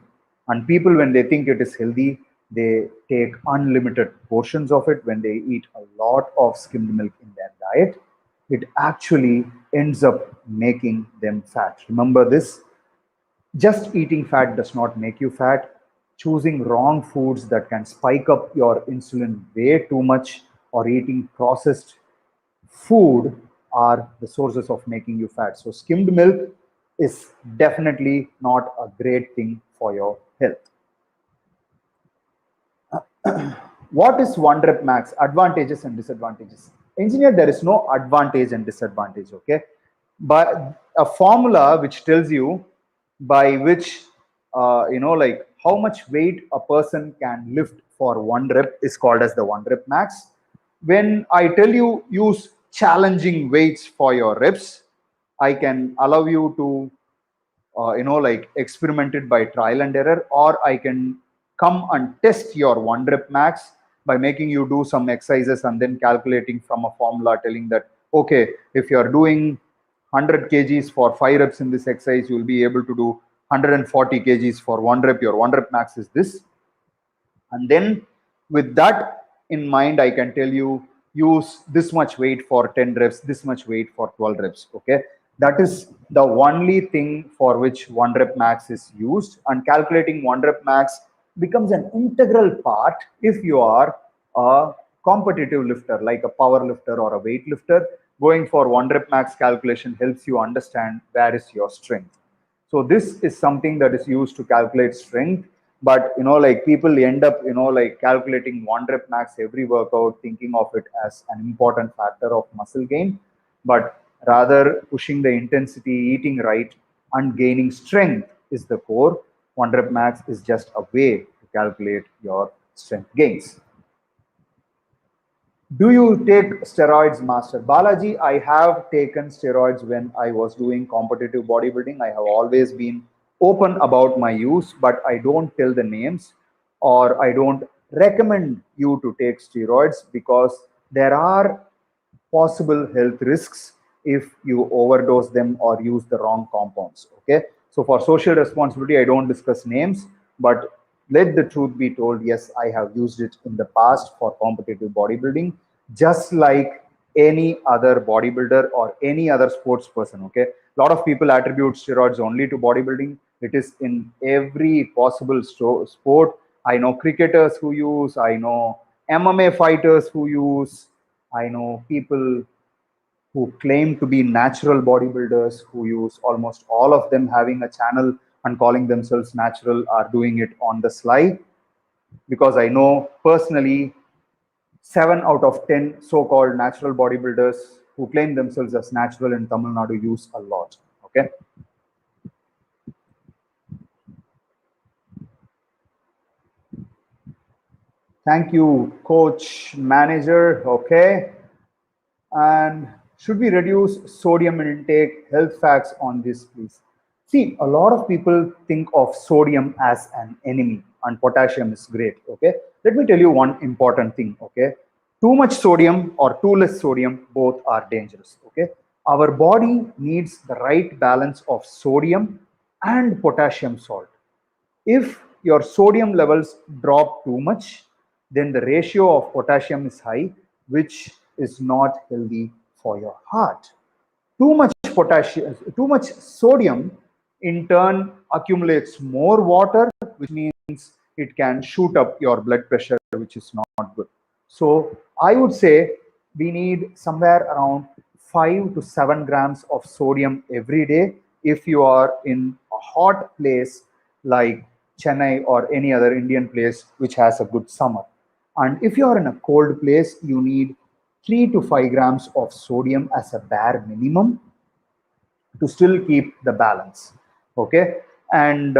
and people, when they think it is healthy, they take unlimited portions of it. When they eat a lot of skimmed milk in their diet, it actually ends up making them fat. Remember this, just eating fat does not make you fat. Choosing wrong foods that can spike up your insulin way too much or eating processed food are the sources of making you fat. So, skimmed milk is definitely not a great thing for your health. What is one rep max? Advantages and disadvantages. Engineer, there is no advantage and disadvantage, okay? But a formula which tells you by which, like how much weight a person can lift for one rep is called as the one rep max. When I tell you use challenging weights for your reps, I can allow you to like experimented by trial and error, or I can come and test your one rep max by making you do some exercises and then calculating from a formula telling that, okay, if you're doing 100 kgs for 5 reps in this exercise, you'll be able to do 140 kgs for one rep. Your one rep max is this. And then with that in mind, I can tell you use this much weight for 10 reps, this much weight for 12 reps. Okay, that is the only thing for which one rep max is used, and calculating one rep max becomes an integral part if you are a competitive lifter like a power lifter or a weight lifter. Going for one rep max calculation helps you understand where is your strength. So this is something that is used to calculate strength, but like people end up like calculating one rep max every workout, thinking of it as an important factor of muscle gain, but rather pushing the intensity, eating right, and gaining strength is the core. One rep max is just a way to calculate your strength gains. Do you take steroids, Master Balaji? I have taken steroids when I was doing competitive bodybuilding. I have always been open about my use, but I don't tell the names or I don't recommend you to take steroids because there are possible health risks if you overdose them or use the wrong compounds. Okay. So for social responsibility, I don't discuss names, but let the truth be told. Yes, I have used it in the past for competitive bodybuilding, just like any other bodybuilder or any other sports person. Okay. A lot of people attribute steroids only to bodybuilding. It is in every possible sport. I know cricketers who use, I know MMA fighters who use, I know people who claim to be natural bodybuilders who use, almost all of them having a channel and calling themselves natural are doing it on the sly. because I know personally 7 out of 10 so-called natural bodybuilders who claim themselves as natural in Tamil Nadu use a lot. Okay. Thank you, coach, manager. Okay. And should we reduce sodium intake? Health facts on this, please. See, a lot of people think of sodium as an enemy and potassium is great. Okay. Let me tell you one important thing. Okay. Too much sodium or too less sodium, both are dangerous. Okay. Our body needs the right balance of sodium and potassium salt. If your sodium levels drop too much, then the ratio of potassium is high, which is not healthy for your heart. Too much potassium, too much sodium in turn accumulates more water, which means it can shoot up your blood pressure, which is not good. So I would say we need somewhere around 5 to 7 grams of sodium every day if you are in a hot place like Chennai or any other Indian place which has a good summer. And if you are in a cold place, you need 3 to 5 grams of sodium as a bare minimum to still keep the balance. Okay. And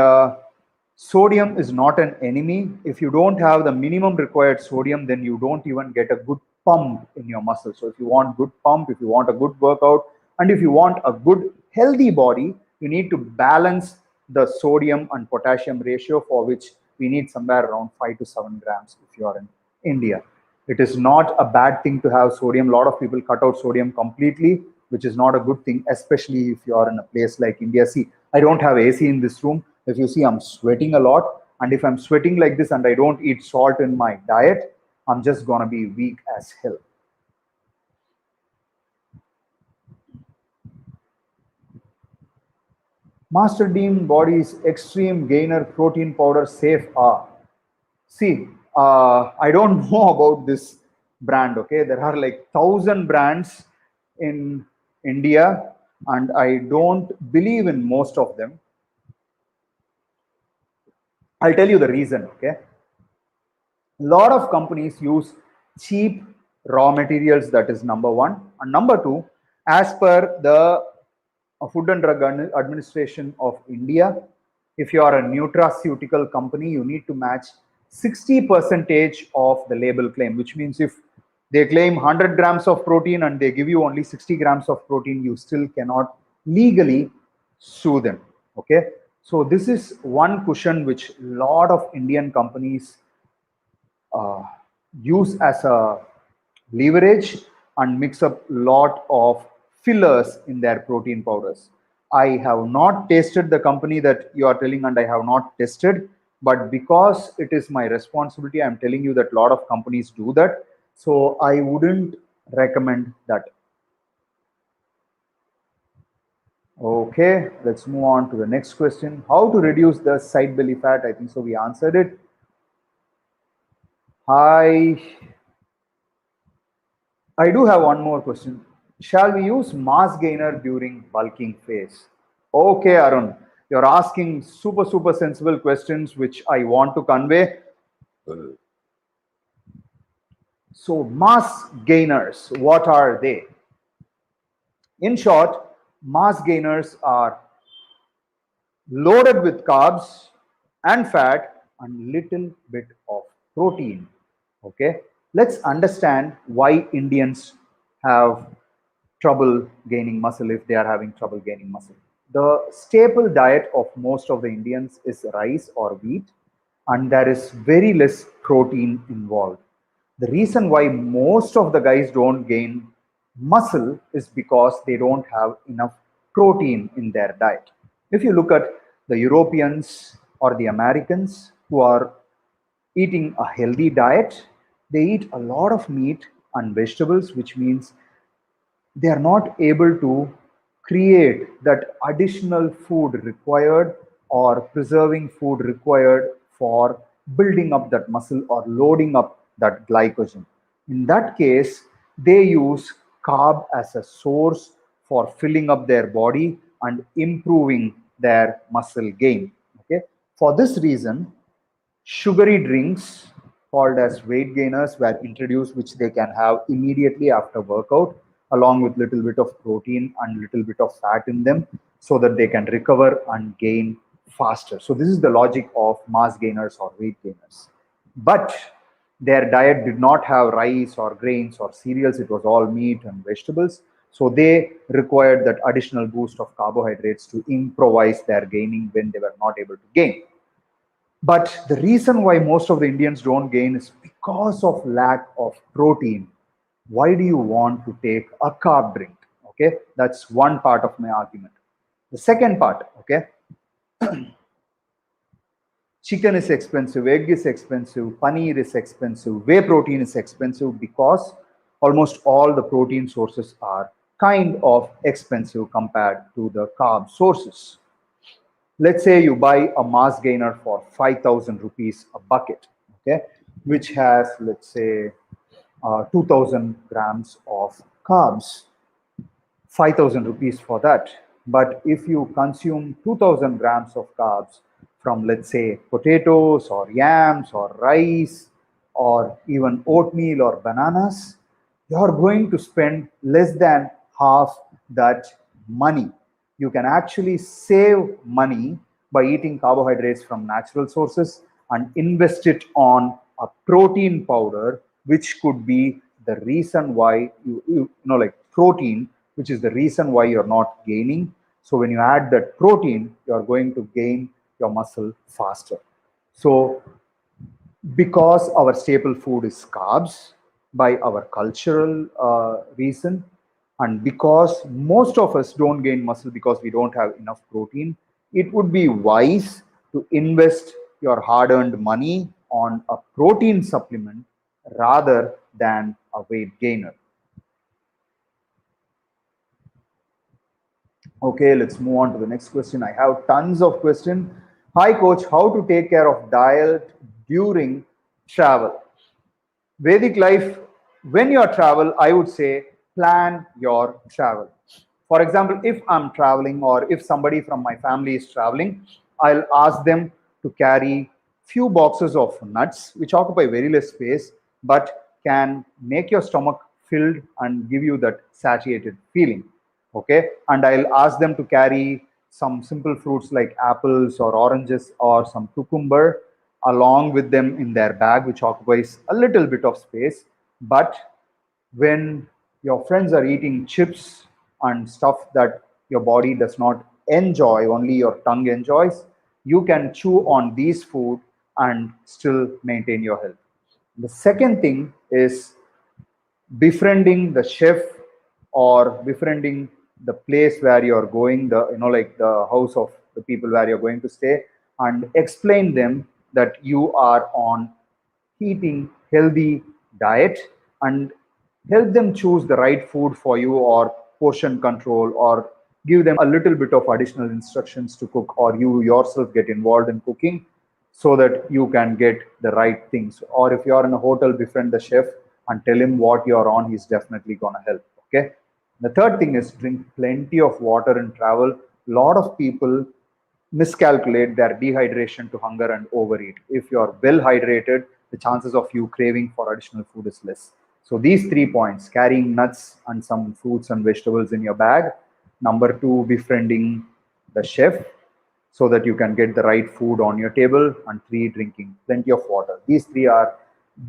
sodium is not an enemy. If you don't have the minimum required sodium, then you don't even get a good pump in your muscle. So if you want good pump, if you want a good workout, and if you want a good healthy body, you need to balance the sodium and potassium ratio, for which we need somewhere around 5 to 7 grams if you are in India. It is not a bad thing to have sodium. A lot of people cut out sodium completely, which is not a good thing, especially if you are in a place like India. See, I don't have AC in this room. If you see, I'm sweating a lot. And if I'm sweating like this and I don't eat salt in my diet, I'm just going to be weak as hell. Master Dean Body's Extreme Gainer Protein Powder Safe are. See, I don't know about this brand. Okay, there are like 1,000 brands in India, and I don't believe in most of them. I'll tell you the reason. Okay, a lot of companies use cheap raw materials. That is number one, and number two, as per the Food and Drug Administration of India, if you are a nutraceutical company, you need to match 60 percentage of the label claim, which means if they claim 100 grams of protein and they give you only 60 grams of protein, you still cannot legally sue them. Okay. So this is one cushion which a lot of Indian companies uh, use as a leverage and mix up lot of fillers in their protein powders. I have not tasted the company that you are telling, and I have not tested, but because it is my responsibility, I'm telling you that a lot of companies do that. So I wouldn't recommend that. Okay, let's move on to the next question. How to reduce the side belly fat? I think so we answered it. Hi, I do have one more question. Shall we use mass gainer during bulking phase? Okay, Arun, you're asking super sensible questions which I want to convey. So, mass gainers, what are they? In short, mass gainers are loaded with carbs and fat and little bit of protein. Okay, let's understand why Indians have trouble gaining muscle if they are having trouble gaining muscle. The staple diet of most of the Indians is rice or wheat, and there is very less protein involved. The reason why most of the guys don't gain muscle is because they don't have enough protein in their diet. If you look at the Europeans or the Americans who are eating a healthy diet, they eat a lot of meat and vegetables, which means they are not able to create that additional food required or preserving food required for building up that muscle or loading up that glycogen. In that case, they use carb as a source for filling up their body and improving their muscle gain. Okay, for this reason, Sugary drinks called as weight gainers were introduced, which they can have immediately after workout, along with little bit of protein and little bit of fat in them, so that they can recover and gain faster. So this is the logic of mass gainers or weight gainers. But their diet did not have rice or grains or cereals. It was all meat and vegetables. So they required that additional boost of carbohydrates to improvise their gaining when they were not able to gain. But the reason why most of the Indians don't gain is because of lack of protein. Why do you want to take a carb drink? Okay, that's one part of my argument. The second part, okay, chicken is expensive, egg is expensive, paneer is expensive, whey protein is expensive because almost all the protein sources are kind of expensive compared to the carb sources. Let's say you buy a mass gainer for 5,000 rupees a bucket, okay, which has, let's say, 2,000 grams of carbs, 5,000 rupees for that. But if you consume 2,000 grams of carbs from, let's say, potatoes or yams or rice or even oatmeal or bananas, you're going to spend less than half that money. You can actually save money by eating carbohydrates from natural sources and invest it on a protein powder, which could be the reason why you know, like protein, which is the reason why you're not gaining. So when you add that protein, you're going to gain your muscle faster. So because our staple food is carbs by our cultural reason, and because most of us don't gain muscle because we don't have enough protein, it would be wise to invest your hard-earned money on a protein supplement rather than a weight gainer. Okay, let's move on to the next question. I have tons of questions. Hi, coach. How to take care of diet during travel? Vedic life, when you travel, I would say plan your travel. For example, if I'm traveling or if somebody from my family is traveling, I'll ask them to carry few boxes of nuts, which occupy very less space, but can make your stomach filled and give you that satiated feeling. Okay, and I'll ask them to carry some simple fruits like apples or oranges or some cucumber along with them in their bag, which occupies a little bit of space. But when your friends are eating chips and stuff that your body does not enjoy, only your tongue enjoys, you can chew on these food and still maintain your health. The second thing is befriending the chef or befriending the place where you're going, the, you know, like the house of the people where you're going to stay, and explain them that you are on eating healthy diet, and help them choose the right food for you or portion control, or give them a little bit of additional instructions to cook, or you yourself get involved in cooking so that you can get the right things. Or if you're in a hotel, befriend the chef and tell him what you're on. He's definitely going to help. Okay. The third thing is drink plenty of water in travel. A lot of people miscalculate their dehydration to hunger and overeat. If you're well hydrated, the chances of you craving for additional food is less. So these 3 points, carrying nuts and some fruits and vegetables in your bag. Number two, befriending the chef so that you can get the right food on your table. And three, drinking plenty of water. These three are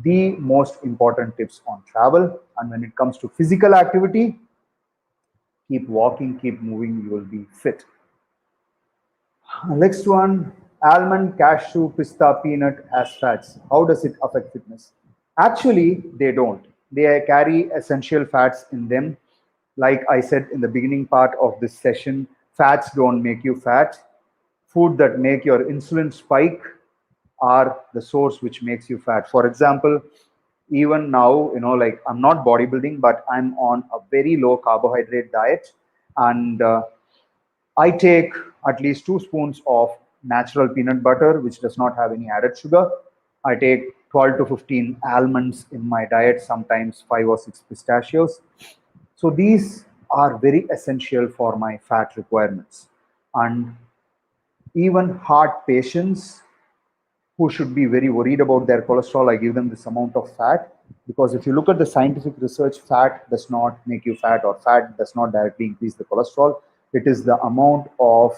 the most important tips on travel. And when it comes to physical activity, keep walking, keep moving, you will be fit. Next one, almond, cashew, pista, peanut as fats. How does it affect fitness? Actually, they don't. They carry essential fats in them. Like I said in the beginning part of this session, fats don't make you fat. Food that make your insulin spike are the source which makes you fat. For example, even now, you know, like I'm not bodybuilding, but I'm on a very low carbohydrate diet, and I take at least 2 spoons of natural peanut butter, which does not have any added sugar. I take 12 to 15 almonds in my diet, sometimes 5 or 6 pistachios. So these are very essential for my fat requirements. And even heart patients who should be very worried about their cholesterol, I give them this amount of fat, because if you look at the scientific research, fat does not make you fat, or fat does not directly increase the cholesterol. It is the amount of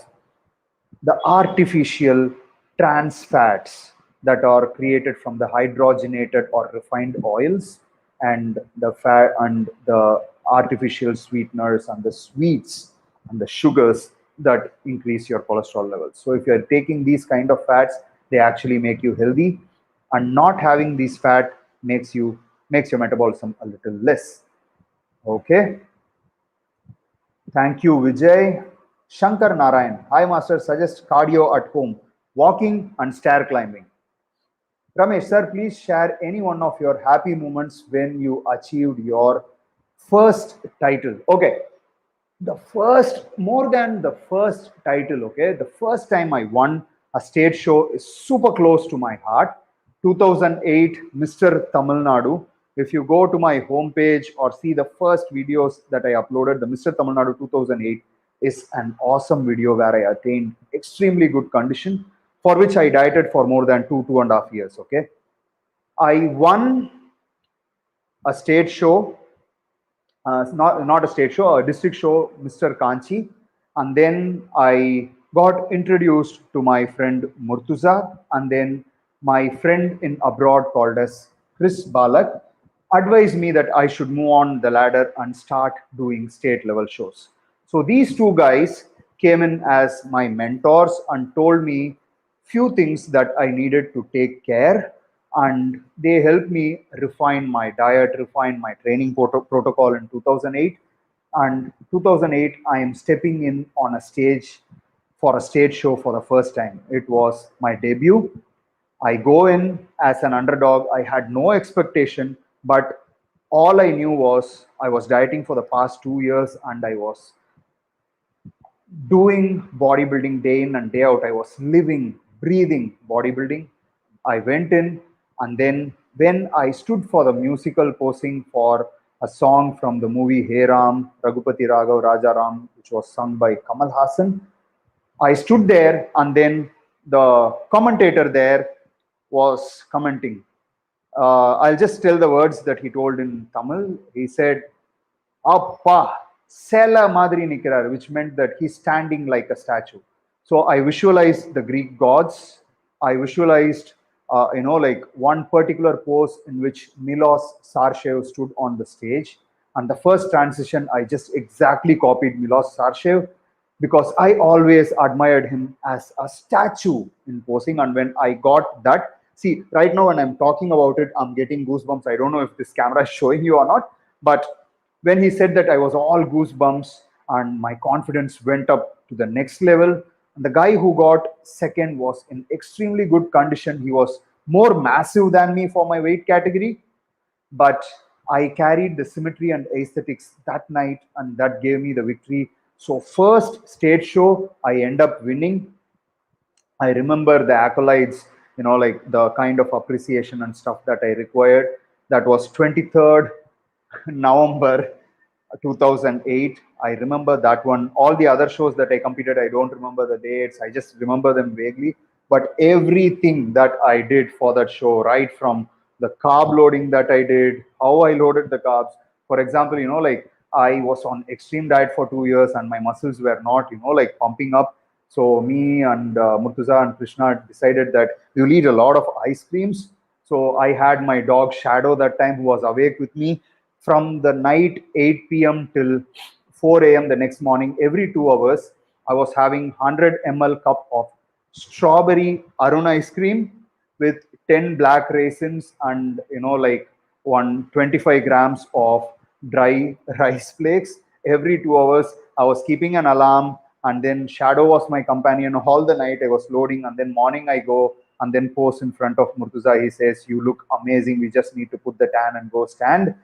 the artificial trans fats that are created from the hydrogenated or refined oils, and the fat and the artificial sweeteners and the sweets and the sugars that increase your cholesterol levels. So if you're taking these kind of fats, they actually make you healthy, and not having these fat makes your metabolism a little less. Okay. Thank you, Vijay. Shankar Narayan. Hi, Master. Suggest cardio at home, walking and stair climbing. Ramesh, sir, please share any one of your happy moments when you achieved your first title. Okay. The first, more than the first title, okay, the first time I won a state show is super close to my heart. 2008 Mr. Tamil Nadu. If you go to my homepage or see the first videos that I uploaded, the Mr. Tamil Nadu 2008 is an awesome video where I attained extremely good condition, for which I dieted for more than 2.5 years. Okay, I won a state show, not a state show, a district show, Mr. Kanchi. And then I got introduced to my friend Murtuza, and then my friend in abroad called as Chris Balak advised me that I should move on the ladder and start doing state level shows. So these two guys came in as my mentors and told me few things that I needed to take care, and they helped me refine my diet, refine my training protocol in 2008. And 2008, I am stepping in on a stage for a stage show for the first time. It was my debut. I go in as an underdog. I had no expectation, but all I knew was I was dieting for the past 2 years, and I was doing bodybuilding day in and day out. I was living, breathing bodybuilding. I went in, and then when I stood for the musical posing for a song from the movie Hey Ram, Raghupati Raghav Raja Ram, which was sung by Kamal Hassan, I stood there, and then the commentator there was commenting. I'll just tell the words that he told in Tamil. He said, Appa, Sela Madri Nikirar, which meant that he's standing like a statue. So I visualized the Greek gods. I visualized, like one particular pose in which Milos Sarshev stood on the stage. And the first transition, I just exactly copied Milos Sarshev, because I always admired him as a statue in posing. And when I got that, see, right now when I'm talking about it, I'm getting goosebumps. I don't know if this camera is showing you or not, but when he said that, I was all goosebumps, and my confidence went up to the next level. And the guy who got second was in extremely good condition. He was more massive than me for my weight category, but I carried the symmetry and aesthetics that night, and that gave me the victory. So first stage show, I end up winning. I remember the accolades, like the kind of appreciation and stuff that I required. That was 23rd November 2008. I remember that one. All the other shows that I competed, I don't remember the dates. I just remember them vaguely. But everything that I did for that show, right from the carb loading that I did, how I loaded the carbs. For example, like I was on extreme diet for 2 years, and my muscles were not, like pumping up. So me and Murtuza and Krishna decided that we'll eat a lot of ice creams. So I had my dog Shadow that time, who was awake with me from the night 8 p.m. till 4 a.m. the next morning. Every 2 hours, I was having 100 ml cup of strawberry Arun ice cream with 10 black raisins and like 125 grams of dry rice flakes. Every 2 hours, I was keeping an alarm, and then Shadow was my companion all the night. I was loading, and then morning I go and then pose in front of Murtuza. He says, "You look amazing. We just need to put the tan and go stand."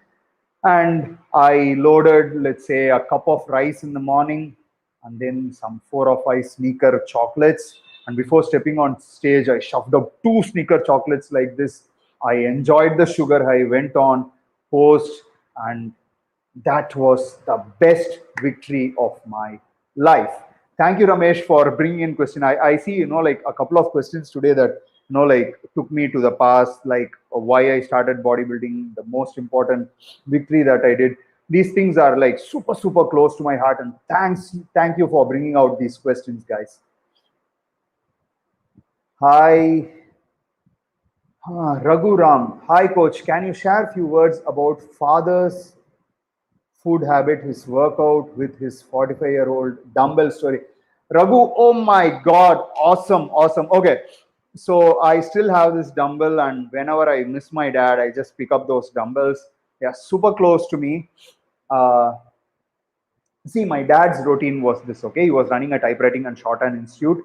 And I loaded, let's say, a cup of rice in the morning, and then some 4 or 5 sneaker chocolates. And before stepping on stage, I shoved up 2 sneaker chocolates like this. I enjoyed the sugar high, went on, posed, and that was the best victory of my life. Thank you, Ramesh, for bringing in question. I see, like a couple of questions today that like took me to the past, like why I started bodybuilding, the most important victory that I did. These things are like super, super close to my heart. And thank you for bringing out these questions, guys. Hi, Raghu Ram. Hi, coach. Can you share a few words about father's food habit, his workout with his 45-year-old dumbbell story? Raghu, oh my God, awesome, awesome. Okay, so I still have this dumbbell, and whenever I miss my dad, I just pick up those dumbbells. They are super close to me. Uh, See, my dad's routine was this, okay? He was running a typewriting and shorthand institute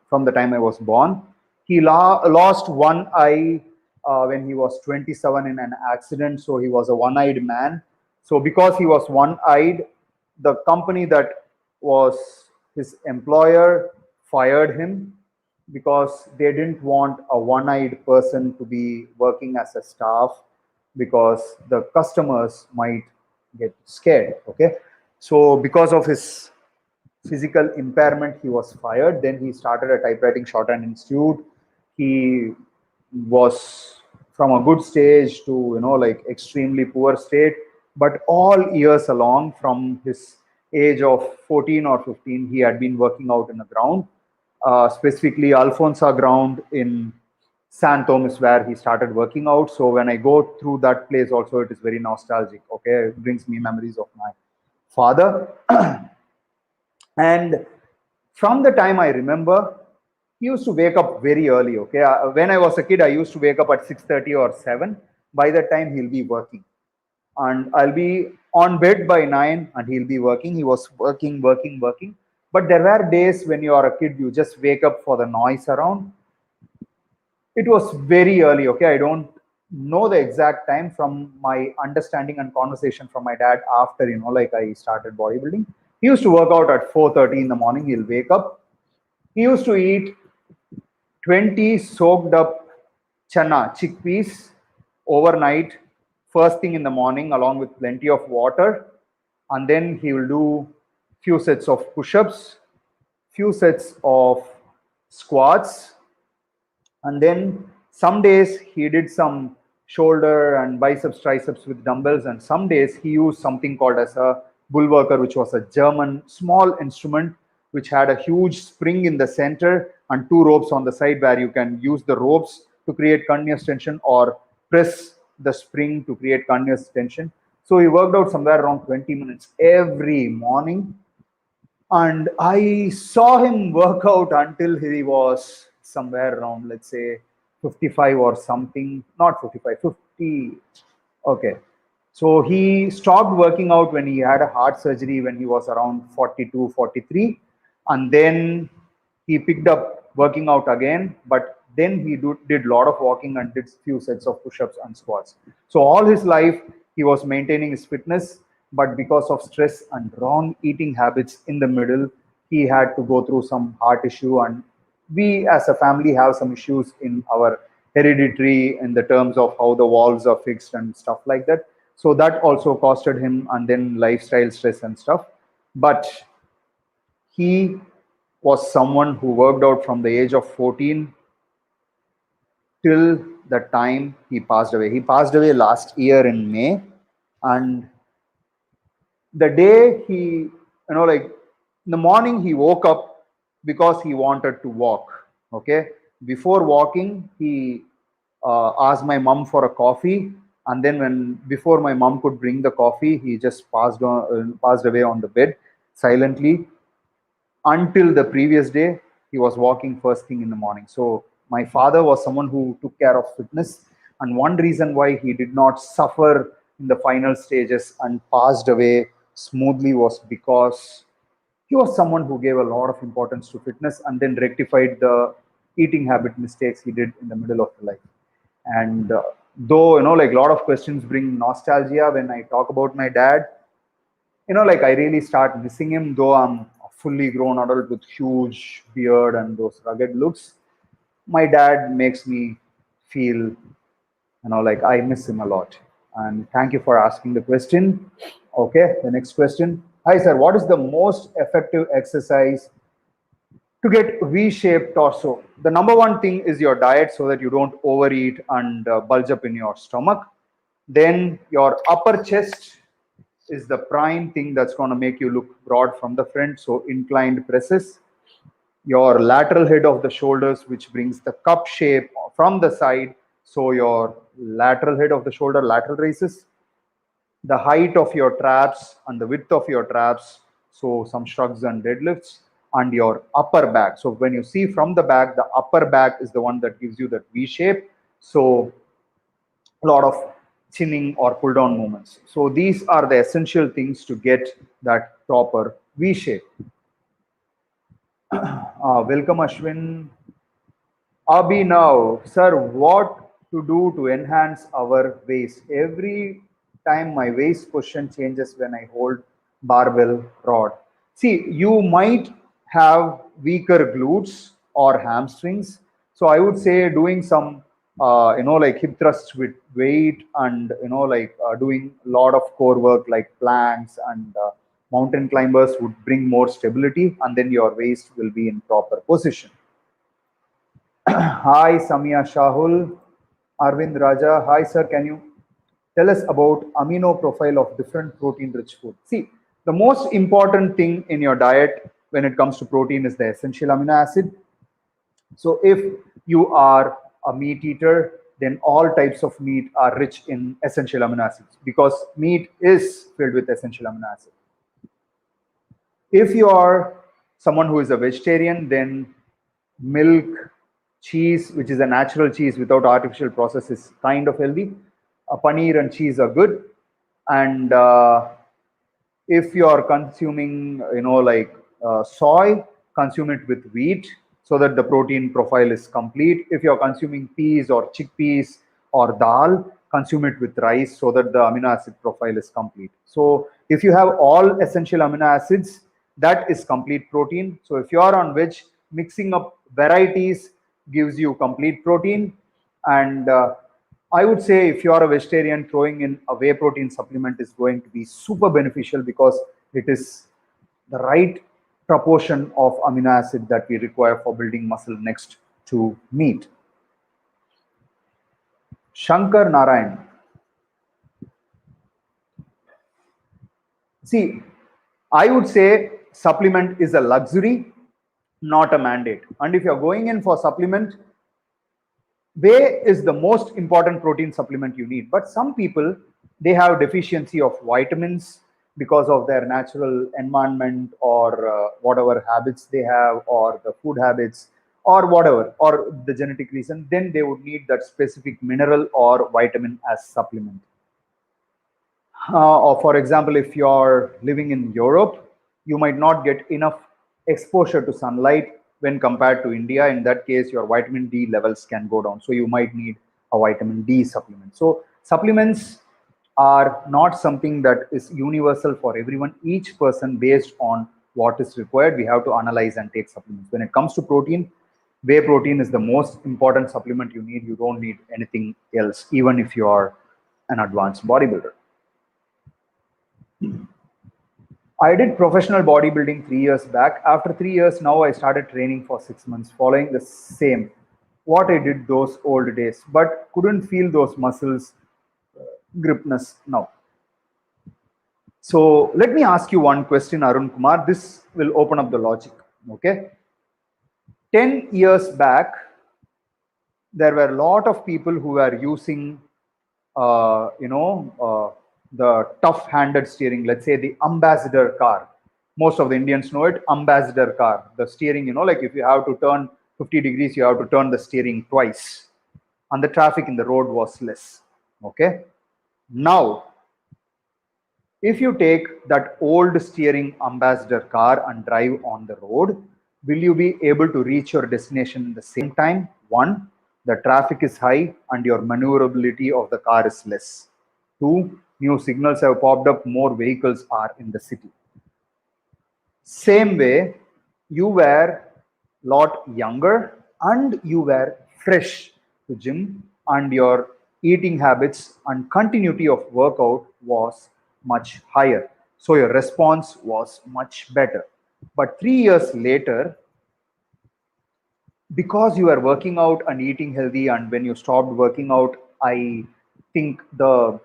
from the time I was born. He lost one eye when he was 27 in an accident, so he was a one eyed man. So, because he was one eyed, the company that was his employer fired him because they didn't want a one eyed person to be working as a staff because the customers might get scared. Okay, so because of his physical impairment, he was fired. Then he started a typewriting shorthand institute. He was from a good stage to like extremely poor state, but all years along, from his age of 14 or 15, he had been working out in the ground, specifically Alfonso ground in San Thomas, where he started working out. So when I go through that place also, it is very nostalgic. Okay, it brings me memories of my father. And from the time I remember, he used to wake up very early. Okay, when I was a kid, I used to wake up at 6:30 or 7. By that time, he'll be working, and I'll be on bed by 9, and he'll be working. He was working, working, working. But there were days when you are a kid, you just wake up for the noise around. It was very early. Okay, I don't know the exact time. From my understanding and conversation from my dad after like I started bodybuilding, he used to work out at 4:30 in the morning. He'll wake up. He used to eat 20 soaked up chana chickpeas overnight, first thing in the morning, along with plenty of water. And then he will do few sets of push-ups, few sets of squats, and then some days he did some shoulder and biceps, triceps with dumbbells, and some days he used something called as a bull worker, which was a German small instrument which had a huge spring in the center and two ropes on the side, where you can use the ropes to create continuous tension or press the spring to create continuous tension. So he worked out somewhere around 20 minutes every morning, and I saw him work out until he was somewhere around, let's say, 55 or something, not 55, 50. Okay. So he stopped working out when he had a heart surgery when he was around 42, 43. And then he picked up working out again, but then he did a lot of walking and did few sets of push-ups and squats. So all his life he was maintaining his fitness, but because of stress and wrong eating habits in the middle, he had to go through some heart issue. And we as a family have some issues in our hereditary in the terms of how the walls are fixed and stuff like that. So that also costed him, and then lifestyle stress and stuff. But he was someone who worked out from the age of 14 till the time he passed away. He passed away last year in May. And the day he, like in the morning, he woke up because he wanted to walk. Okay. Before walking, he asked my mom for a coffee. And then before my mom could bring the coffee, he just passed away on the bed silently. Until the previous day, he was walking first thing in the morning. So my father was someone who took care of fitness, and one reason why he did not suffer in the final stages and passed away smoothly was because he was someone who gave a lot of importance to fitness and then rectified the eating habit mistakes he did in the middle of the life. And though like a lot of questions bring nostalgia when I talk about my dad, like I really start missing him, though I'm a fully grown adult with huge beard and those rugged looks. My dad makes me feel, like I miss him a lot. And thank you for asking the question. Okay, the next question. Hi, sir. What is the most effective exercise To get V-shaped torso, the number one thing is your diet so that you don't overeat and bulge up in your stomach. Then your upper chest is the prime thing that's going to make you look broad from the front. So inclined presses. Your lateral head of the shoulders, which brings the cup shape from the side. So your lateral head of the shoulder, lateral raises. The height of your traps and the width of your traps. So some shrugs and deadlifts, and your upper back. So when you see from the back, the upper back is the one that gives you that V shape. So a lot of chinning or pull down movements. So these are the essential things to get that proper V shape. Welcome, Ashwin. Now, sir, what to do to enhance our waist? Every time my waist position changes when I hold barbell rod. See, you might have weaker glutes or hamstrings. So I would say doing some, like hip thrusts with weight and, doing a lot of core work like planks and mountain climbers would bring more stability, and then your waist will be in proper position. Hi, Samia Shahul. Arvind Raja. Hi, sir. Can you tell us about amino profile of different protein rich food? See, the most important thing in your diet when it comes to protein is the essential amino acid. So if you are a meat eater, then all types of meat are rich in essential amino acids because meat is filled with essential amino acid. If you are someone who is a vegetarian, then milk, cheese, which is a natural cheese without artificial process, is kind of healthy. Paneer and cheese are good. And if you are consuming, soy, consume it with wheat so that the protein profile is complete. If you're consuming peas or chickpeas or dal, consume it with rice so that the amino acid profile is complete. So if you have all essential amino acids, that is complete protein. So if you are on veg, mixing up varieties gives you complete protein. And I would say if you are a vegetarian, throwing in a whey protein supplement is going to be super beneficial because it is the right proportion of amino acid that we require for building muscle next to meat. Shankar Narayan. See, I would say supplement is a luxury, not a mandate. And if you're going in for supplement, whey is the most important protein supplement you need. But some people, they have deficiency of vitamins because of their natural environment or whatever habits they have or the food habits or whatever, or the genetic reason, then they would need that specific mineral or vitamin as supplement. Or for example, if you're living in Europe, you might not get enough exposure to sunlight when compared to India. In that case, your vitamin D levels can go down. So you might need a vitamin D supplement. So supplements are not something that is universal for everyone. Each person, based on what is required, we have to analyze and take supplements. When it comes to protein, whey protein is the most important supplement you need. You don't need anything else, even if you are an advanced bodybuilder. I did professional bodybuilding 3 years back. After 3 years, now I started training for 6 months, following the same what I did those old days, but couldn't feel those muscles gripness now. So let me ask you one question, Arun Kumar. This will open up the logic. Okay. 10 years back, there were a lot of people who were using, the tough-handed steering, let's say the Ambassador car. Most of the Indians know it, Ambassador car. The steering, like if you have to turn 50 degrees, you have to turn the steering twice. And the traffic in the road was less. Okay. Now, if you take that old steering Ambassador car and drive on the road, will you be able to reach your destination in the same time? One, the traffic is high and your maneuverability of the car is less. Two, new signals have popped up, more vehicles are in the city. Same way, you were a lot younger and you were fresh to gym, and your eating habits and continuity of workout was much higher. So your response was much better. But 3 years later, because you are working out and eating healthy, and when you stopped working out, I think the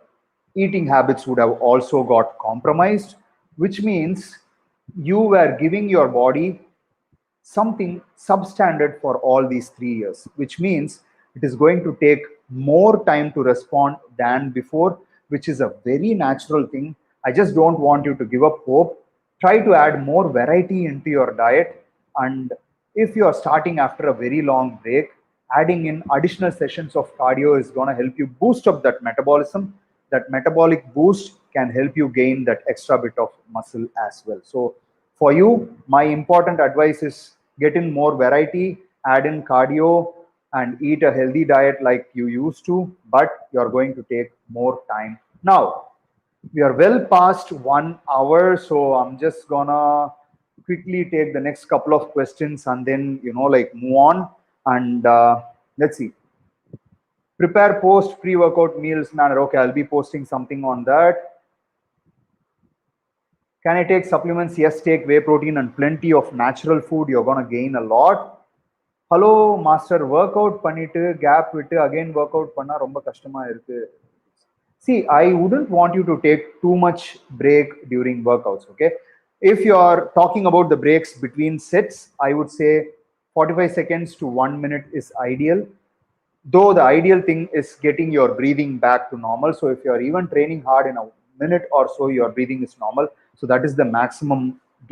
eating habits would have also got compromised, which means you were giving your body something substandard for all these 3 years, which means it is going to take more time to respond than before, which is a very natural thing. I just don't want you to give up hope. Try to add more variety into your diet. And if you are starting after a very long break, adding in additional sessions of cardio is going to help you boost up that metabolism. That metabolic boost can help you gain that extra bit of muscle as well. So for you, my important advice is get in more variety, add in cardio, and eat a healthy diet like you used to, but you're going to take more time. Now, we are well past 1 hour, so I'm just gonna quickly take the next couple of questions and then, like move on. And let's see. Prepare post pre-workout meals manner. Okay, I'll be posting something on that. Can I take supplements? Yes, take whey protein and plenty of natural food. You're gonna gain a lot. Hello, master. Workout பண்ணிட்டு gap விட்டு again workout பண்ணா ரொம்ப கஷ்டமா இருக்கு. See, I wouldn't want you to take too much break during workouts, okay? If you are talking about the breaks between sets, I would say 45 seconds to 1 minute is ideal. Though the ideal thing is getting your breathing back to normal. So if you are even training hard in a minute or so, your breathing is normal. So that is the maximum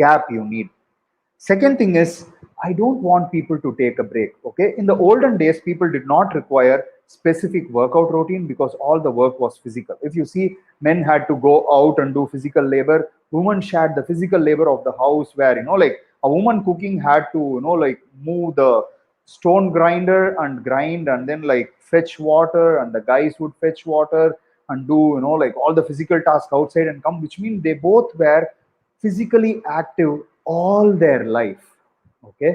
gap you need. Second thing is, I don't want people to take a break. Okay. In the olden days, people did not require specific workout routine because all the work was physical. If you see, men had to go out and do physical labor. Women shared the physical labor of the house where, like a woman cooking had to, like move the stone grinder and grind and then like fetch water, and the guys would fetch water and do, like all the physical tasks outside and come, which means they both were physically active all their life. Okay.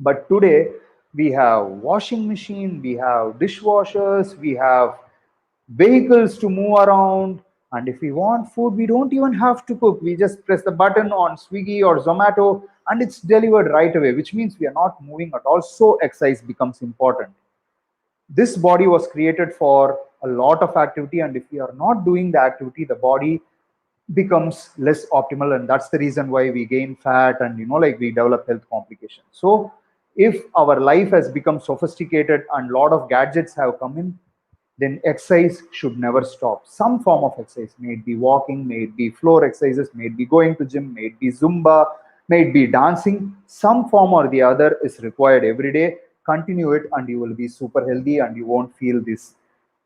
But today we have washing machine, we have dishwashers, we have vehicles to move around, and if we want food, we don't even have to cook. We just press the button on Swiggy or Zomato and it's delivered right away, which means we are not moving at all. So exercise becomes important. This body was created for a lot of activity, and if we are not doing the activity, the body becomes less optimal, and that's the reason why we gain fat and, like we develop health complications. So if our life has become sophisticated and a lot of gadgets have come in, then exercise should never stop. Some form of exercise, may it be walking, may it be floor exercises, may it be going to gym, may it be Zumba, may it be dancing, some form or the other is required every day. Continue it and you will be super healthy and you won't feel these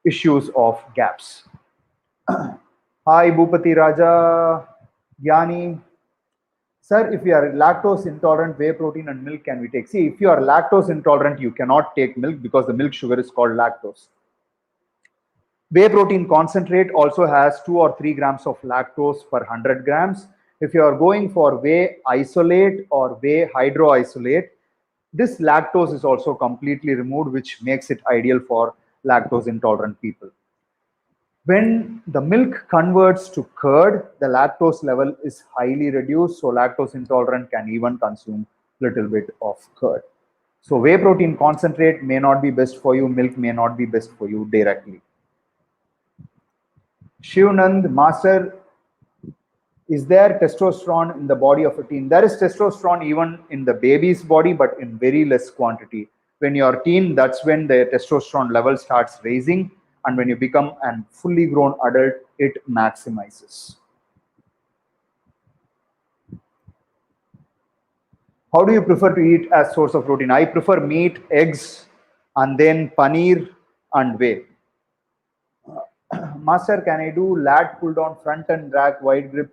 issues of gaps. Hi, Bhupati Raja, Gyani. Sir, if you are lactose intolerant, whey protein and milk can we take? See, if you are lactose intolerant, you cannot take milk because the milk sugar is called lactose. Whey protein concentrate also has 2 or 3 grams of lactose per 100 grams. If you are going for whey isolate or whey hydro isolate, this lactose is also completely removed, which makes it ideal for lactose intolerant people. When the milk converts to curd, the lactose level is highly reduced, so lactose intolerant can even consume little bit of curd. So whey protein concentrate may not be best for you, milk may not be best for you directly. Shivnand, master, is there testosterone in the body of a teen? There is testosterone even in the baby's body, but in very less quantity. When you're a teen, that's when the testosterone level starts raising, and when you become a fully grown adult, it maximizes. How do you prefer to eat as source of protein? I prefer meat, eggs, and then paneer and whey. Master, can I do lat pull down front and back wide grip?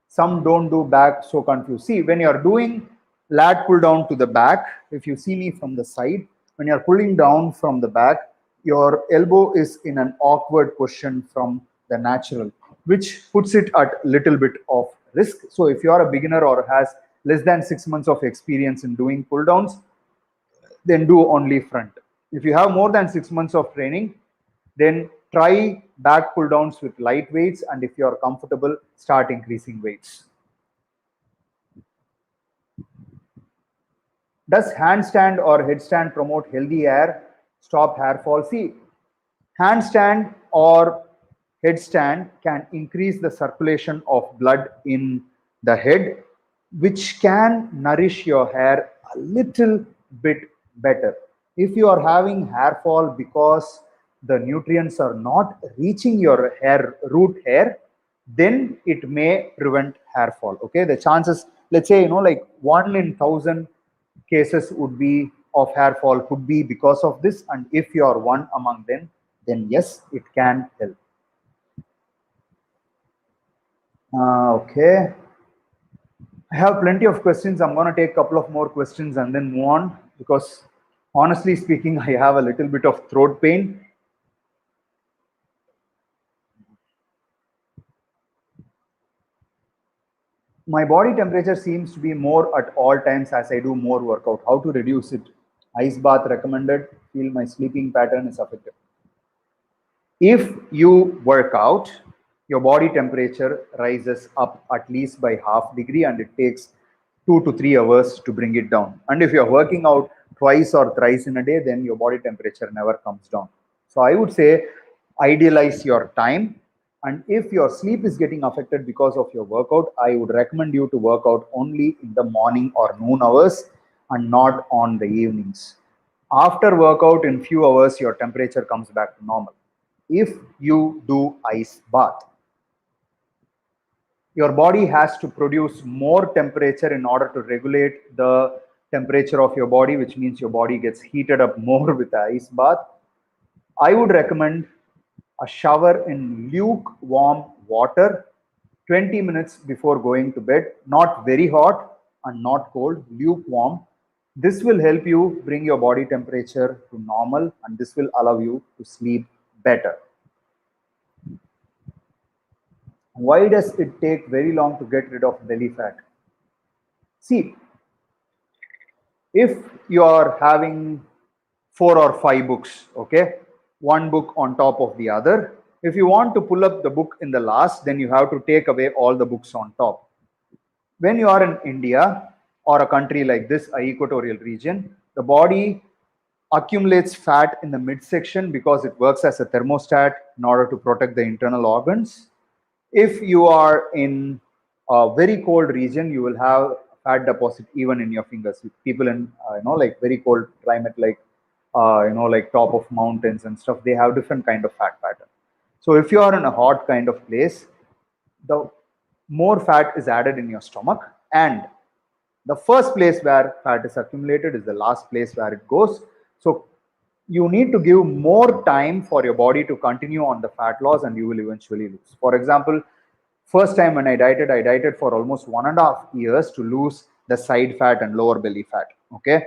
Some don't do back, so confused. See, when you're doing lat pull down to the back, if you see me from the side, when you're pulling down from the back, your elbow is in an awkward position from the natural, which puts it at little bit of risk. So if you're a beginner or has less than 6 months of experience in doing pull downs, then do only front. If you have more than 6 months of training, then try back pull downs with light weights, and if you are comfortable, start increasing weights. Does handstand or headstand promote healthy hair, stop hair fall? See, handstand or headstand can increase the circulation of blood in the head, which can nourish your hair a little bit better. If you are having hair fall because the nutrients are not reaching your hair, root hair, then it may prevent hair fall. Okay, the chances, let's say, like 1 in 1,000 cases would be of hair fall could be because of this, and if you are one among them, then yes, it can help. Okay, I have plenty of questions. I'm going to take a couple of more questions and then move on, because honestly speaking, I have a little bit of throat pain. My body temperature seems to be more at all times as I do more workout. How to reduce it? Ice bath recommended. Feel my sleeping pattern is affected. If you work out, your body temperature rises up at least by half degree, and it takes 2 to 3 hours to bring it down. And if you're working out twice or thrice in a day, then your body temperature never comes down. So I would say idealize your time. And if your sleep is getting affected because of your workout, I would recommend you to work out only in the morning or noon hours and not on the evenings. After workout, in few hours, your temperature comes back to normal. If you do ice bath, your body has to produce more temperature in order to regulate the temperature of your body, which means your body gets heated up more with the ice bath. I would recommend a shower in lukewarm water 20 minutes before going to bed, not very hot and not cold, lukewarm. This will help you bring your body temperature to normal, and this will allow you to sleep better. Why does it take very long to get rid of belly fat? See, if you are having 4 or 5 books, okay, one book on top of the other, if you want to pull up the book in the last, then you have to take away all the books on top. When you are in India or a country like this, a equatorial region, the body accumulates fat in the midsection because it works as a thermostat in order to protect the internal organs. If you are in a very cold region, you will have fat deposit even in your fingers. People in like very cold climate, like like top of mountains and stuff, they have different kind of fat pattern. So if you are in a hot kind of place, the more fat is added in your stomach, and the first place where fat is accumulated is the last place where it goes. So you need to give more time for your body to continue on the fat loss, and you will eventually lose. For example, first time when I dieted for almost 1.5 years to lose the side fat and lower belly fat. Okay,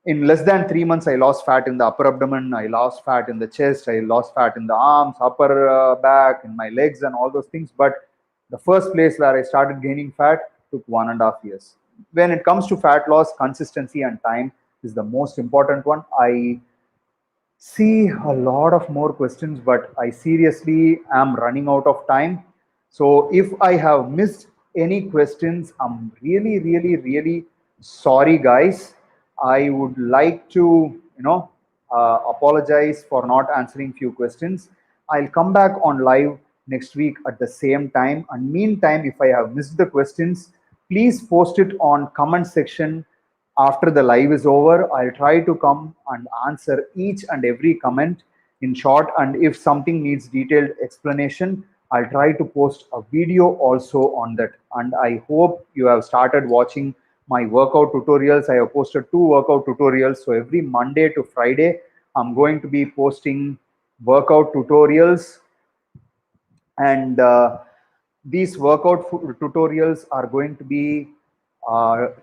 in less than 3 months, I lost fat in the upper abdomen, I lost fat in the chest, I lost fat in the arms, upper back, in my legs, and all those things. But the first place where I started gaining fat took 1.5 years. When it comes to fat loss, consistency and time is the most important one. I see a lot of more questions, but I seriously am running out of time. So if I have missed any questions, I'm really, really, really sorry, guys. I would like to, apologize for not answering few questions. I'll come back on live next week at the same time. And meantime, if I have missed the questions, please post it on comment section after the live is over. I'll try to come and answer each and every comment in short. And if something needs detailed explanation, I'll try to post a video also on that. And I hope you have started watching my workout tutorials. I have posted 2 workout tutorials. So every Monday to Friday, I'm going to be posting workout tutorials. And these workout tutorials are going to be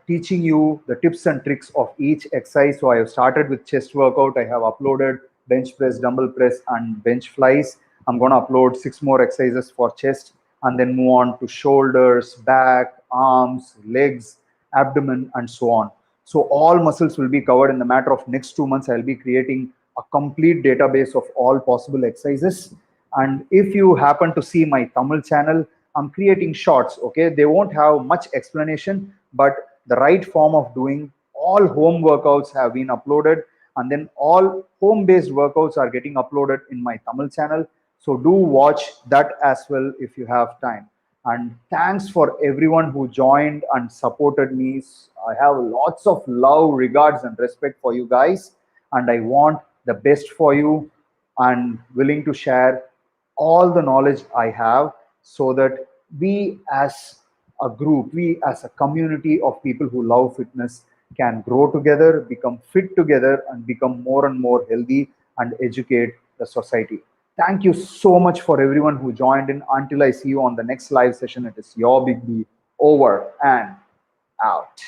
teaching you the tips and tricks of each exercise. So I have started with chest workout. I have uploaded bench press, dumbbell press, and bench flies. I'm going to upload 6 more exercises for chest, and then move on to shoulders, back, arms, legs, abdomen, and so on. So all muscles will be covered. In the matter of next 2 months, I'll be creating a complete database of all possible exercises. And if you happen to see my Tamil channel, I'm creating shorts. Okay, they won't have much explanation, but the right form of doing all home workouts have been uploaded, and then all home-based workouts are getting uploaded in my Tamil channel. So do watch that as well if you have time. And thanks for everyone who joined and supported me. I have lots of love, regards, and respect for you guys, and I want the best for you, and willing to share all the knowledge I have, so that we as a group, we as a community of people who love fitness can grow together, become fit together, and become more and more healthy and educate the society. Thank you so much for everyone who joined in. Until I see you on the next live session, it is your Biglee over and out.